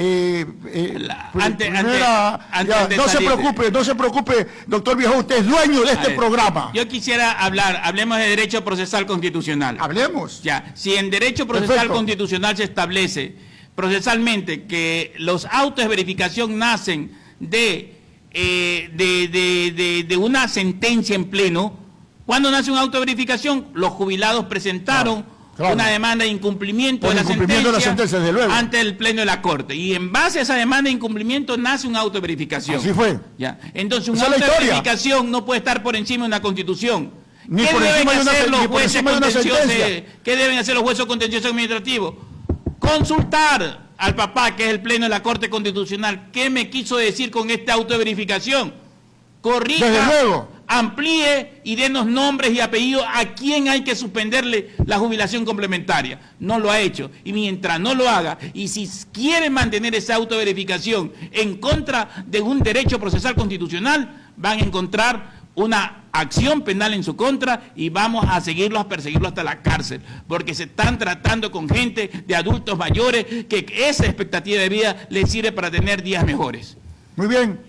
S1: no se preocupe, doctor Viejo, usted es dueño de este programa.
S4: Yo quisiera hablemos de derecho procesal constitucional.
S1: Hablemos.
S4: Ya, si en derecho procesal constitucional se establece procesalmente que los autos de verificación nacen de una sentencia en pleno, ¿cuándo nace un auto de verificación? Los jubilados presentaron una demanda de incumplimiento de la sentencia
S1: desde luego,
S4: ante el pleno de la Corte. Y en base a esa demanda de incumplimiento nace un auto de verificación.
S1: Así fue.
S4: ¿Ya? Entonces un auto de verificación no puede estar por encima de una Constitución.
S1: Ni por encima de una sentencia.
S4: ¿Qué deben hacer los jueces contenciosos administrativos? Consultar al papá, que es el pleno de la Corte Constitucional, ¿qué me quiso decir con este auto de verificación? Corrija, amplíe y denos nombres y apellidos a quién hay que suspenderle la jubilación complementaria. No lo ha hecho. Y mientras no lo haga, y si quiere mantener esa autoverificación en contra de un derecho procesal constitucional, van a encontrar una acción penal en su contra y vamos a seguirlos, a perseguirlos hasta la cárcel, porque se están tratando con gente de adultos mayores que esa expectativa de vida les sirve para tener días mejores.
S1: Muy bien,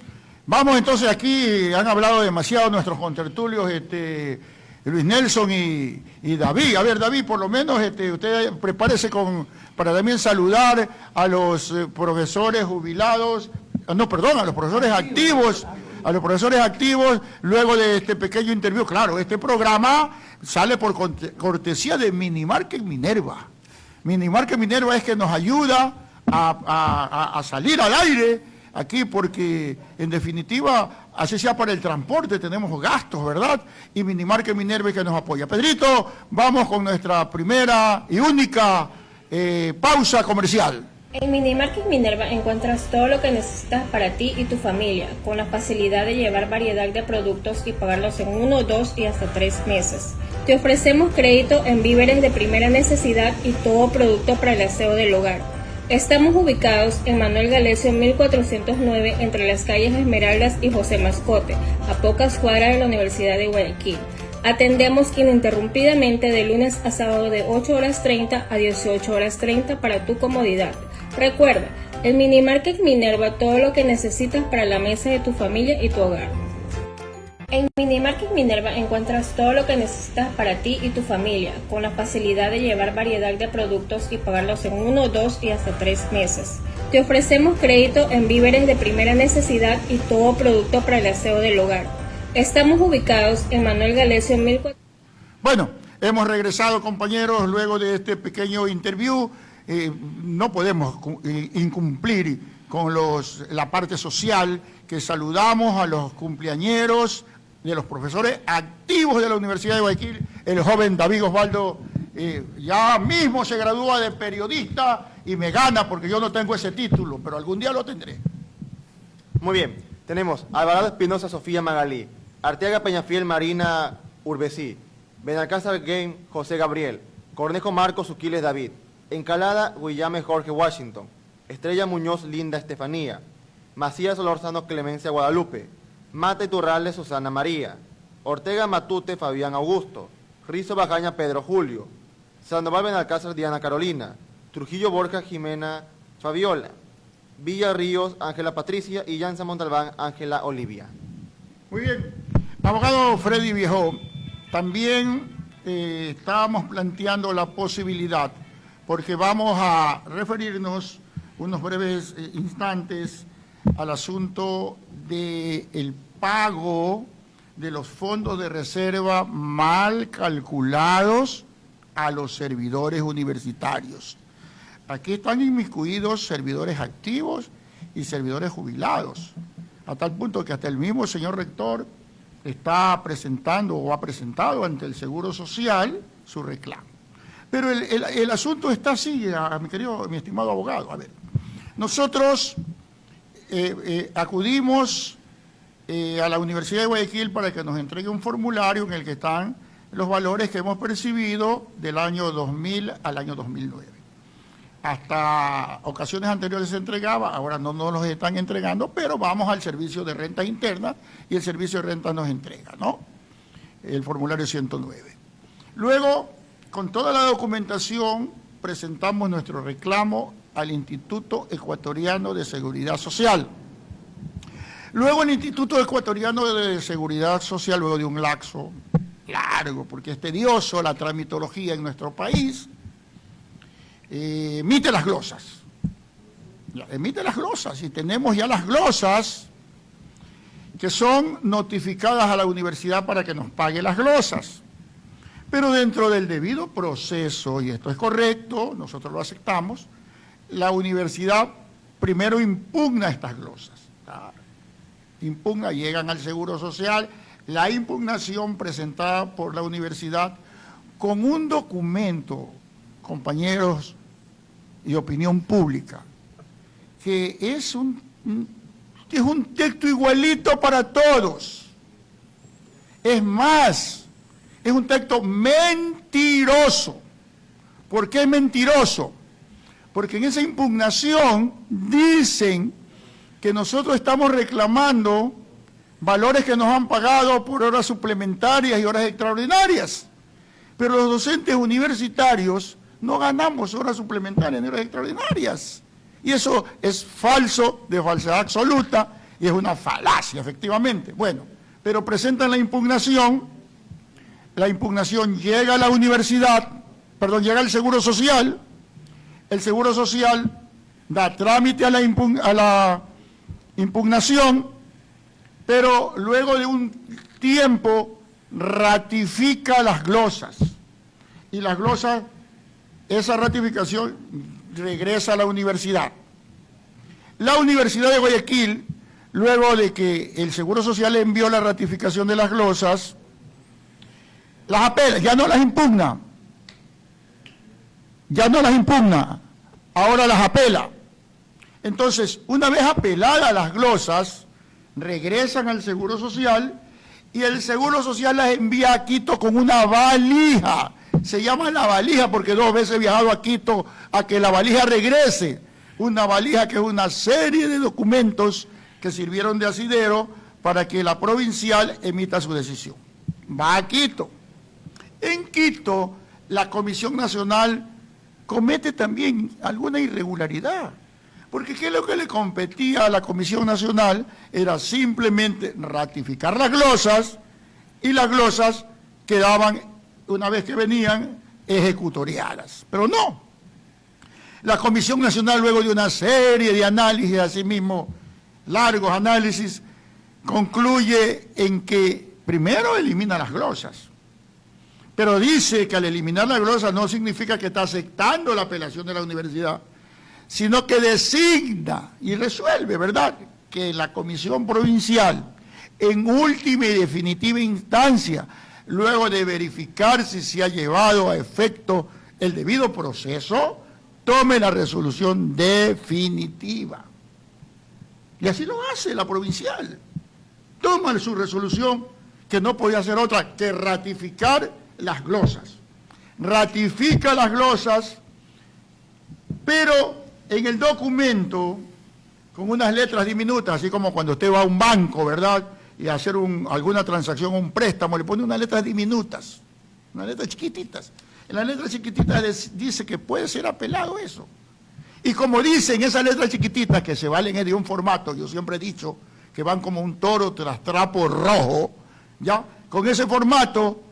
S1: vamos entonces aquí, han hablado demasiado nuestros contertulios, Luis Nelson y David. A ver, David, por lo menos usted prepárese para también saludar a los profesores jubilados, a los profesores activos. A los profesores activos, luego de este pequeño interview. Claro, este programa sale por cortesía de Minimarket Minerva. Minimarket Minerva es que nos ayuda a salir al aire aquí, porque en definitiva, así sea para el transporte, tenemos gastos, ¿verdad? Y Minimarket Minerva es que nos apoya. Pedrito, vamos con nuestra primera y única pausa comercial.
S5: En Minimarket Minerva encuentras todo lo que necesitas para ti y tu familia, con la facilidad de llevar variedad de productos y pagarlos en 1, 2 y hasta 3 meses. Te ofrecemos crédito en víveres de primera necesidad y todo producto para el aseo del hogar. Estamos ubicados en Manuel Galecio 1409 entre las calles Esmeraldas y José Mascote, a pocas cuadras de la Universidad de Guayaquil. Atendemos ininterrumpidamente de lunes a sábado de 8:30 a 18:30 para tu comodidad. Recuerda, En Minimarket Minerva, todo lo que necesitas para la mesa de tu familia y tu hogar. En Minimarket Minerva encuentras todo lo que necesitas para ti y tu familia, con la facilidad de llevar variedad de productos y pagarlos en 1, 2 y hasta 3 meses. Te ofrecemos crédito en víveres de primera necesidad y todo producto para el aseo del hogar. Estamos ubicados en Manuel Galesio 1400.
S1: Bueno, hemos regresado, compañeros, luego de este pequeño interview. No podemos incumplir con la parte social, que saludamos a los cumpleañeros de los profesores activos de la Universidad de Guayaquil. El joven David Osvaldo ya mismo se gradúa de periodista y me gana porque yo no tengo ese título, pero algún día lo tendré.
S2: Muy bien, tenemos Alvarado Espinosa Sofía Magalí, Arteaga Peñafiel Marina Urbesí, Benalcázar Game José Gabriel, Cornejo Marcos Uquiles David, Encalada Guillame Jorge Washington, Estrella Muñoz Linda Estefanía, Macías Solorzano Clemencia Guadalupe, Mata Iturralde Susana María, Ortega Matute Fabián Augusto, Rizo Bajaña Pedro Julio, Sandoval Benalcázar Diana Carolina, Trujillo Borja Jimena Fabiola, Villa Ríos Ángela Patricia y Yanza Montalbán Ángela Olivia.
S1: Muy bien. Abogado Freddy Viejo, también estábamos planteando la posibilidad, porque vamos a referirnos unos breves instantes al asunto del pago de los fondos de reserva mal calculados a los servidores universitarios. Aquí están inmiscuidos servidores activos y servidores jubilados, a tal punto que hasta el mismo señor rector está presentando o ha presentado ante el Seguro Social su reclamo. Pero el asunto está así, mi estimado abogado. A ver, nosotros acudimos a la Universidad de Guayaquil para que nos entregue un formulario en el que están los valores que hemos percibido del año 2000 al año 2009. Hasta ocasiones anteriores se entregaba, ahora no nos los están entregando, pero vamos al servicio de rentas internas y el servicio de rentas nos entrega, ¿no? El formulario 109. Luego, con toda la documentación, presentamos nuestro reclamo al Instituto Ecuatoriano de Seguridad Social. Luego el Instituto Ecuatoriano de Seguridad Social, luego de un lapso largo, porque es tedioso la tramitología en nuestro país, emite las glosas. Emite las glosas y tenemos ya las glosas que son notificadas a la universidad para que nos pague las glosas. Pero dentro del debido proceso, y esto es correcto, nosotros lo aceptamos, la universidad primero impugna estas glosas. Impugna, llegan al Seguro Social, la impugnación presentada por la universidad con un documento, compañeros y opinión pública, que es un texto igualito para todos. Es más, es un texto mentiroso. ¿Por qué es mentiroso? Porque en esa impugnación dicen que nosotros estamos reclamando valores que nos han pagado por horas suplementarias y horas extraordinarias. Pero los docentes universitarios no ganamos horas suplementarias ni horas extraordinarias. Y eso es falso, de falsedad absoluta, y es una falacia, efectivamente. Bueno, pero presentan la impugnación llega a la universidad, llega al Seguro Social, el Seguro Social da trámite a la impugnación, pero luego de un tiempo ratifica las glosas, y las glosas, esa ratificación regresa a la universidad. La Universidad de Guayaquil, luego de que el Seguro Social envió la ratificación de las glosas, las apela, ya no las impugna, ahora las apela. Entonces, una vez apeladas las glosas, regresan al Seguro Social y el Seguro Social las envía a Quito con una valija. Se llama la valija porque 2 veces he viajado a Quito a que la valija regrese. Una valija que es una serie de documentos que sirvieron de asidero para que la provincial emita su decisión. Va a Quito. En Quito, la Comisión Nacional comete también alguna irregularidad, Porque ¿qué es lo que le competía a la Comisión Nacional? Era simplemente ratificar las glosas, y las glosas quedaban, una vez que venían, ejecutoriadas. Pero no. La Comisión Nacional, luego de una serie de análisis, asimismo largos análisis, concluye en que primero elimina las glosas. Pero dice que al eliminar la glosa no significa que está aceptando la apelación de la universidad, sino que designa y resuelve, ¿verdad?, que la Comisión Provincial, en última y definitiva instancia, luego de verificar si se ha llevado a efecto el debido proceso, tome la resolución definitiva. Y así lo hace la provincial. Toma su resolución, que no podía ser otra que ratificar las glosas. Ratifica las glosas, pero en el documento, con unas letras diminutas, así como cuando usted va a un banco, ¿verdad?, y a hacer alguna transacción, un préstamo, le pone unas letras diminutas, unas letras chiquititas. En las letras chiquititas dice que puede ser apelado eso. Y como dicen esas letras chiquititas que se valen de un formato, yo siempre he dicho que van como un toro tras trapo rojo, ¿ya? Con ese formato,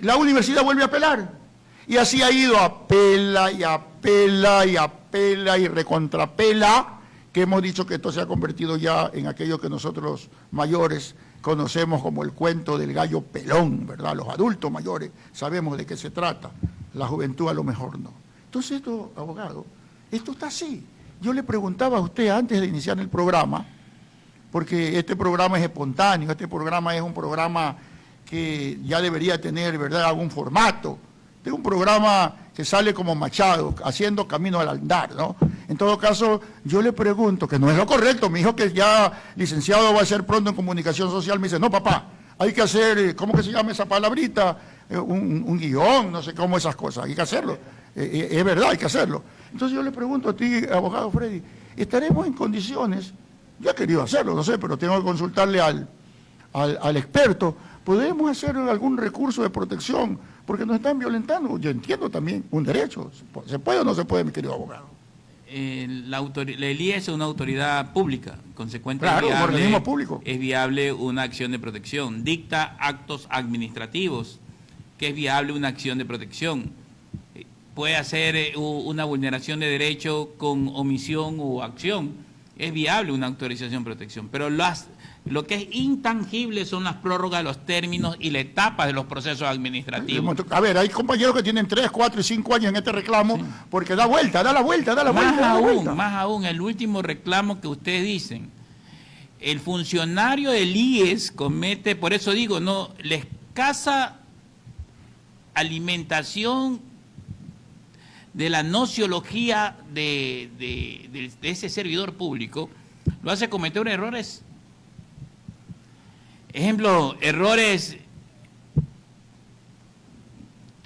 S1: la universidad vuelve a apelar. Y así ha ido, apela y apela y apela y recontrapela, que hemos dicho que esto se ha convertido ya en aquello que nosotros mayores conocemos como el cuento del gallo pelón, ¿verdad? Los adultos mayores sabemos de qué se trata, la juventud a lo mejor no. Entonces esto, abogado, esto está así. Yo le preguntaba a usted antes de iniciar el programa, porque este programa es espontáneo, este programa es un programa que ya debería tener, ¿verdad?, algún formato. Es un programa que sale como Machado, haciendo camino al andar, ¿no? En todo caso, yo le pregunto, que no es lo correcto, mi hijo que ya licenciado va a ser pronto en comunicación social, me dice, no papá, hay que hacer, ¿cómo que se llama esa palabrita? Un guión, no sé cómo esas cosas, hay que hacerlo, es verdad, hay que hacerlo. Entonces yo le pregunto a ti, abogado Freddy, ¿estaremos en condiciones? Yo he querido hacerlo, no sé, pero tengo que consultarle al experto, ¿podemos hacer algún recurso de protección? Porque nos están violentando, yo entiendo también, un derecho, ¿se puede o no se puede, mi querido abogado?
S4: La ELIE es una autoridad pública, consecuentemente
S1: claro, un organismo público.
S4: Es viable una acción de protección, dicta actos administrativos, que es viable una acción de protección, puede hacer una vulneración de derecho con omisión o acción, es viable una autorización de protección, pero lo que es intangible son las prórrogas, los términos y la etapa de los procesos administrativos.
S1: A ver, hay compañeros que tienen 3, 4 y 5 años en este reclamo, sí, porque da la vuelta.
S4: Más aún, el último reclamo que ustedes dicen, el funcionario del IES comete, por eso digo, no, la escasa alimentación de la nociología de ese servidor público, lo hace cometer errores. Ejemplo, errores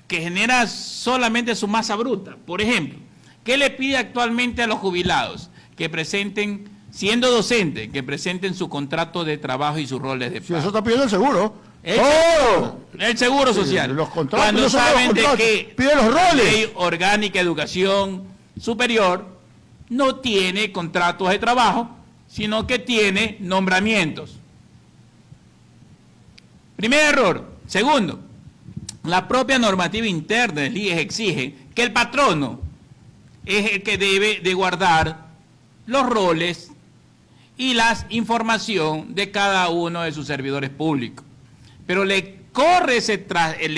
S4: que genera solamente su masa bruta. Por ejemplo, ¿qué le pide actualmente a los jubilados? Que presenten, siendo docentes, que presenten su contrato de trabajo y sus roles de pago.
S1: Si eso está pidiendo el seguro.
S4: El seguro social.
S1: Sí, los contratos,
S4: cuando saben de que
S1: pide los roles.
S4: La Ley Orgánica de Educación Superior no tiene contratos de trabajo, sino que tiene nombramientos. Primer error. Segundo, la propia normativa interna del IES exige que el patrono es el que debe de guardar los roles y la información de cada uno de sus servidores públicos. Pero le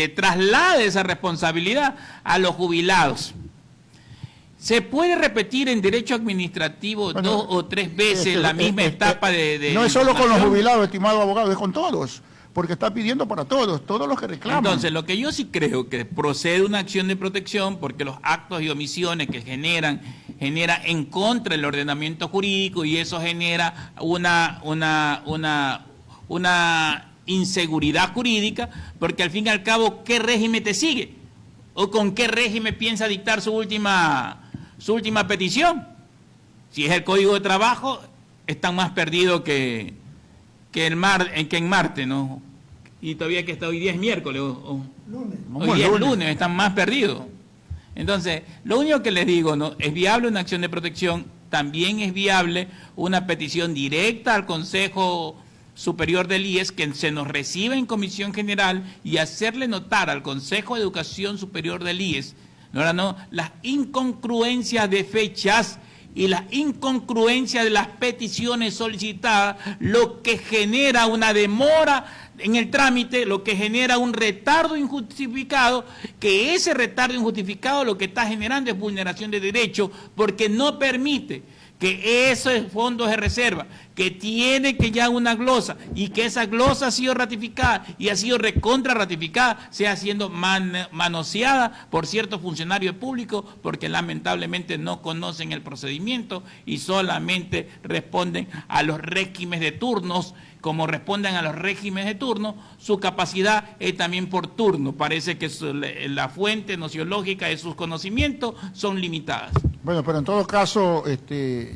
S4: traslada esa responsabilidad a los jubilados. ¿Se puede repetir en derecho administrativo 2 o 3 veces la misma etapa de
S1: no es solo con los jubilados, estimado abogado, es con todos, porque está pidiendo para todos los que reclaman.
S4: Entonces, lo que yo sí creo que procede una acción de protección, porque los actos y omisiones que genera en contra del ordenamiento jurídico, y eso genera una inseguridad jurídica, porque al fin y al cabo, ¿qué régimen te sigue? ¿O con qué régimen piensa dictar su última petición? Si es el Código de Trabajo, están más perdidos que en Marte, ¿no? Y todavía que está hoy día es miércoles, hoy día es lunes, están más perdidos. Entonces, lo único que les digo, ¿no?, es viable una acción de protección también es viable una petición directa al Consejo Superior del IES, que se nos reciba en Comisión General, y hacerle notar al Consejo de Educación Superior del IES las incongruencias de fechas y las incongruencias de las peticiones solicitadas, lo que genera una demora en el trámite, lo que genera un retardo injustificado, que ese retardo injustificado lo que está generando es vulneración de derechos, porque no permite que esos fondos de reserva, que tiene que ya una glosa, y que esa glosa ha sido ratificada y ha sido recontra ratificada, sea siendo manoseada por ciertos funcionarios públicos, porque lamentablemente no conocen el procedimiento y solamente responden a los regímenes de turnos. Como responden a los regímenes de turno, su capacidad es también por turno. Parece que la fuente nociológica de sus conocimientos son limitadas.
S1: Bueno, pero en todo caso,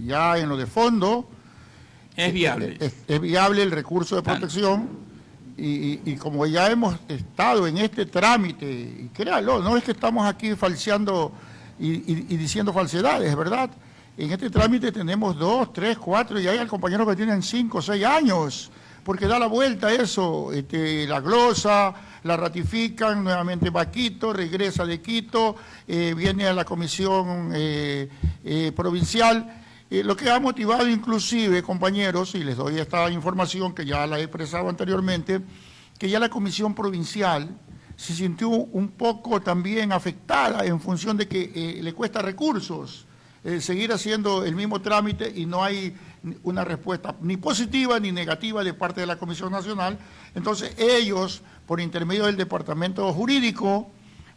S1: ya en lo de fondo,
S4: es viable.
S1: Es viable el recurso de protección, y como ya hemos estado en este trámite, y créalo, no es que estamos aquí falseando y diciendo falsedades, ¿verdad? En este trámite tenemos 2, 3, 4, y hay compañeros que tienen 5, 6 años, porque da la vuelta eso, la glosa, la ratifican, nuevamente va a Quito, regresa de Quito, viene a la comisión provincial, lo que ha motivado inclusive, compañeros, y les doy esta información que ya la he expresado anteriormente, que ya la comisión provincial se sintió un poco también afectada en función de que le cuesta recursos seguir haciendo el mismo trámite, y no hay una respuesta ni positiva ni negativa de parte de la Comisión Nacional. Entonces ellos, por intermedio del Departamento Jurídico,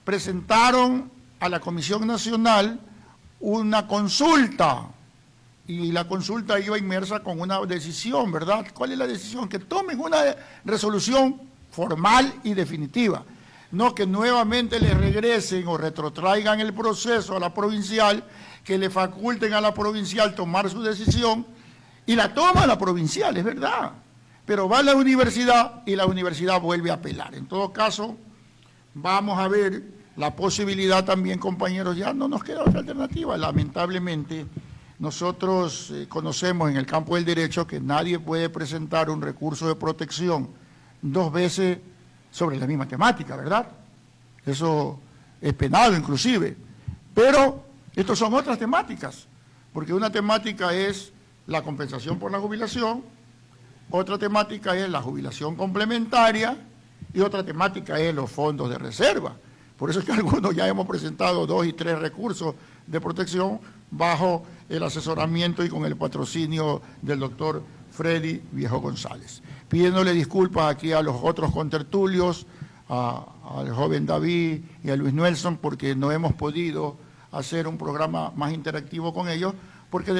S1: presentaron a la Comisión Nacional una consulta, y la consulta iba inmersa con una decisión, ¿verdad? ¿Cuál es la decisión? Que tomen una resolución formal y definitiva, no que nuevamente les regresen o retrotraigan el proceso a la provincial, que le faculten a la provincial tomar su decisión, y la toma la provincial, es verdad, pero va a la universidad y la universidad vuelve a apelar. En todo caso, vamos a ver la posibilidad también, compañeros, ya no nos queda otra alternativa. Lamentablemente, nosotros conocemos en el campo del derecho que nadie puede presentar un recurso de protección 2 veces sobre la misma temática, ¿verdad? Eso es penado inclusive, pero estas son otras temáticas, porque una temática es la compensación por la jubilación, otra temática es la jubilación complementaria, y otra temática es los fondos de reserva. Por eso es que algunos ya hemos presentado 2 y 3 recursos de protección bajo el asesoramiento y con el patrocinio del doctor Freddy Viejo González. Pidiéndole disculpas aquí a los otros contertulios, al joven David y a Luis Nelson, porque no hemos podido hacer un programa más interactivo con ellos, porque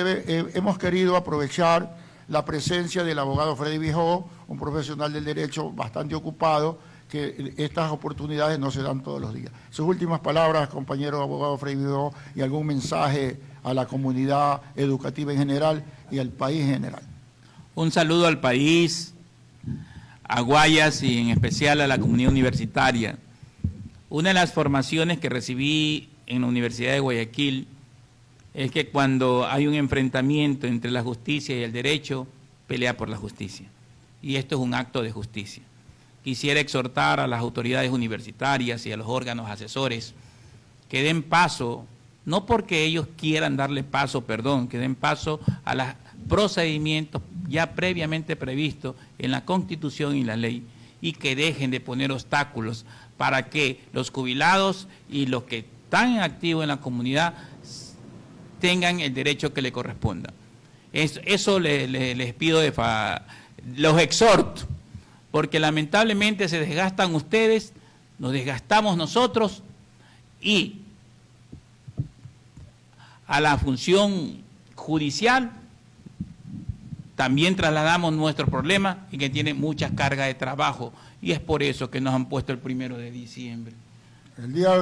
S1: hemos querido aprovechar la presencia del abogado Freddy Viejo, un profesional del derecho bastante ocupado, que estas oportunidades no se dan todos los días. Sus últimas palabras, compañero abogado Freddy Viejo, y algún mensaje a la comunidad educativa en general y al país en general.
S4: Un saludo al país, a Guayas y en especial a la comunidad universitaria. Una de las formaciones que recibí en la Universidad de Guayaquil es que cuando hay un enfrentamiento entre la justicia y el derecho, pelea por la justicia. Y esto es un acto de justicia. Quisiera exhortar a las autoridades universitarias y a los órganos asesores que den paso, no porque ellos quieran darle paso, que den paso a los procedimientos ya previamente previstos en la Constitución y la ley, y que dejen de poner obstáculos para que los jubilados y los que están activos en la comunidad tengan el derecho que le corresponda. Eso les pido, los exhorto, porque lamentablemente se desgastan ustedes, nos desgastamos nosotros, y a la función judicial también trasladamos nuestros problemas, y que tiene muchas cargas de trabajo, y es por eso que nos han puesto el 1 de diciembre.
S1: El día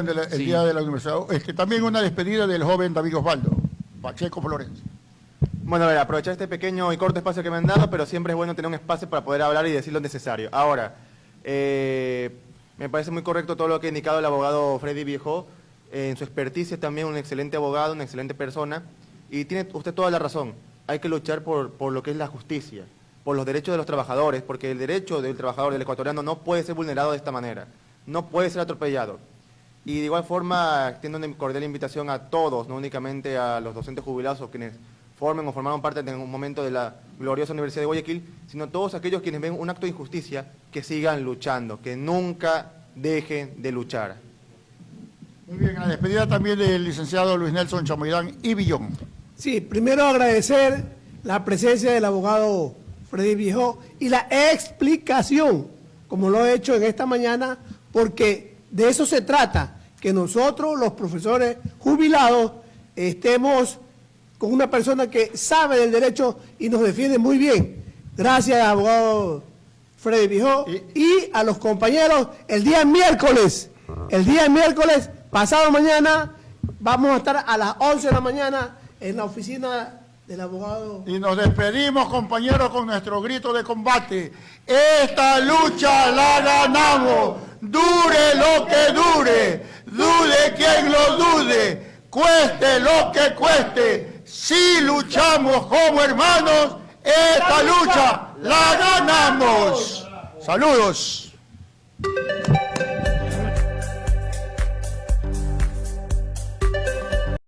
S1: de la universidad. También una despedida del joven David Osvaldo Pacheco Florencia.
S2: Bueno, a ver, aprovechar este pequeño y corto espacio que me han dado, pero siempre es bueno tener un espacio para poder hablar y decir lo necesario. Ahora, me parece muy correcto todo lo que ha indicado el abogado Freddy Viejo. En su experticia también un excelente abogado, una excelente persona. Y tiene usted toda la razón. Hay que luchar por lo que es la justicia, por los derechos de los trabajadores, porque el derecho del trabajador, del ecuatoriano, no puede ser vulnerado de esta manera, no puede ser atropellado. Y de igual forma, extiendo una cordial invitación a todos, no únicamente a los docentes jubilados o quienes formen o formaron parte en un momento de la gloriosa Universidad de Guayaquil, sino todos aquellos quienes ven un acto de injusticia, que sigan luchando, que nunca dejen de luchar.
S1: Muy bien, a la despedida también del licenciado Luis Nelson Chamoydán y Villón.
S3: Sí, primero agradecer la presencia del abogado Freddy Viejo y la explicación, como lo he hecho en esta mañana, porque de eso se trata, que nosotros, los profesores jubilados, estemos con una persona que sabe del derecho y nos defiende muy bien. Gracias, abogado Freddy Viejo, y a los compañeros, el día miércoles, pasado mañana, vamos a estar a las 11 de la mañana en la oficina del abogado.
S1: Y nos despedimos, compañeros, con nuestro grito de combate. Esta lucha la ganamos, dure lo que dure, dude quien lo dude, cueste lo que cueste. Si luchamos como hermanos, esta lucha la ganamos. Saludos.